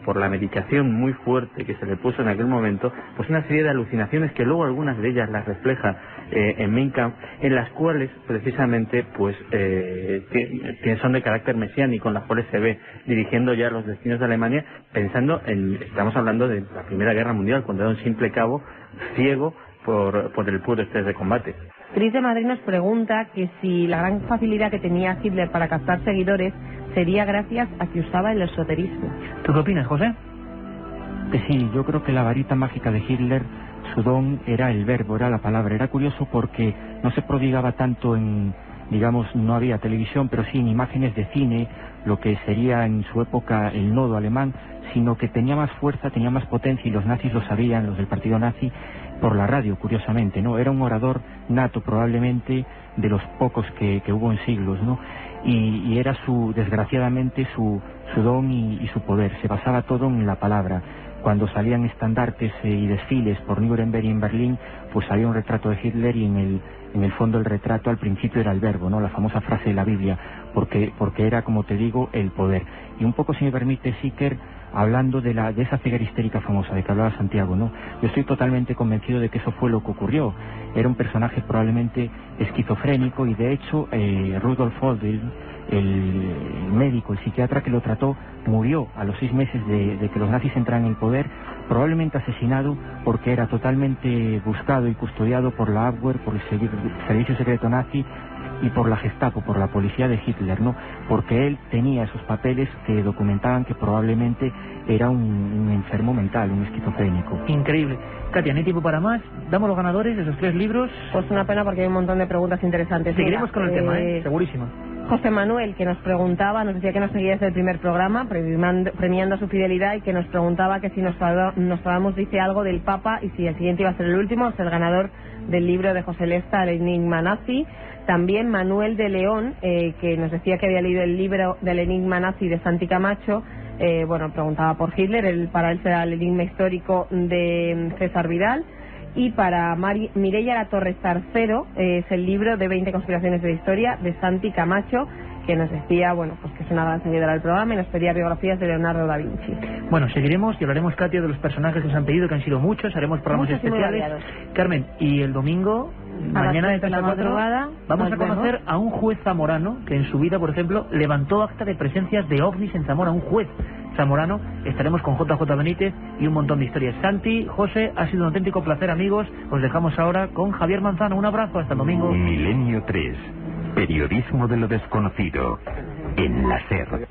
por la medicación muy fuerte que se le puso en aquel momento, pues una serie de alucinaciones que luego algunas de ellas las refleja en Mein Kampf, en las cuales precisamente pues son de carácter mesiánico, en las cuales se ve dirigiendo ya los destinos de Alemania, pensando estamos hablando de la Primera Guerra Mundial, cuando era un simple cabo ciego por el puro estrés de combate. Cris de Madrid nos pregunta que si la gran facilidad que tenía Hitler para captar seguidores sería gracias a que usaba el esoterismo. ¿Tú qué opinas, José? Que sí, yo creo que la varita mágica de Hitler, su don era el verbo, era la palabra. Era curioso porque no se prodigaba tanto en, digamos, no había televisión, pero sí en imágenes de cine, lo que sería en su época el nodo alemán, sino que tenía más fuerza, tenía más potencia, y los nazis lo sabían, los del partido nazi, por la radio, curiosamente, ¿no? Era un orador nato, probablemente de los pocos que hubo en siglos, ¿no? Y era desgraciadamente su don y su poder. Se basaba todo en la palabra. Cuando salían estandartes y desfiles por Nuremberg y en Berlín, pues había un retrato de Hitler, y en el fondo el retrato al principio era el verbo, ¿no? La famosa frase de la Biblia, porque era, como te digo, el poder. Y un poco, si me permite, Siker, hablando de esa ceguera histérica famosa de que hablaba Santiago, ¿no? Yo estoy totalmente convencido de que eso fue lo que ocurrió. Era un personaje probablemente esquizofrénico, y de hecho Rudolf Odell, el médico, el psiquiatra que lo trató, murió a los 6 meses de que los nazis entraran en el poder, probablemente asesinado porque era totalmente buscado y custodiado por la Abwehr, por el servicio secreto nazi, y por la Gestapo, por la policía de Hitler, ¿no? Porque él tenía esos papeles que documentaban que probablemente era un enfermo mental, un esquizofrénico. Increíble. Katia, ¿no hay tiempo para más? ¿Damos los ganadores de esos 3 libros? Pues una pena, porque hay un montón de preguntas interesantes. Seguiremos con el tema, segurísimo. José Manuel, que nos preguntaba, nos decía que nos seguía desde el primer programa, premiando su fidelidad, y que nos preguntaba que si Nostradamus dice algo del Papa, y si el siguiente iba a ser el último, es el ganador del libro de José Lesta, El Enigma Nazi. También Manuel de León, que nos decía que había leído el libro del Enigma Nazi de Santi Camacho. Preguntaba por Hitler, para él será el enigma histórico de César Vidal. Y para Mireia La Torre Sarcero, es el libro de 20 conspiraciones de la historia de Santi Camacho, que nos decía, que es una gran seguidora del programa, y nos pedía biografías de Leonardo da Vinci. Bueno, seguiremos y hablaremos, Katia, de los personajes que nos han pedido, que han sido muchos, haremos programas especiales. Carmen, y el domingo, mañana de 3 a 4, vamos a conocer a un juez zamorano que en su vida, por ejemplo, levantó acta de presencias de ovnis en Zamora, un juez zamorano. Estaremos con JJ Benítez y un montón de historias. Santi, José, ha sido un auténtico placer, amigos. Os dejamos ahora con Javier Manzano. Un abrazo, hasta el domingo. Milenio 3, periodismo de lo desconocido, en la SER.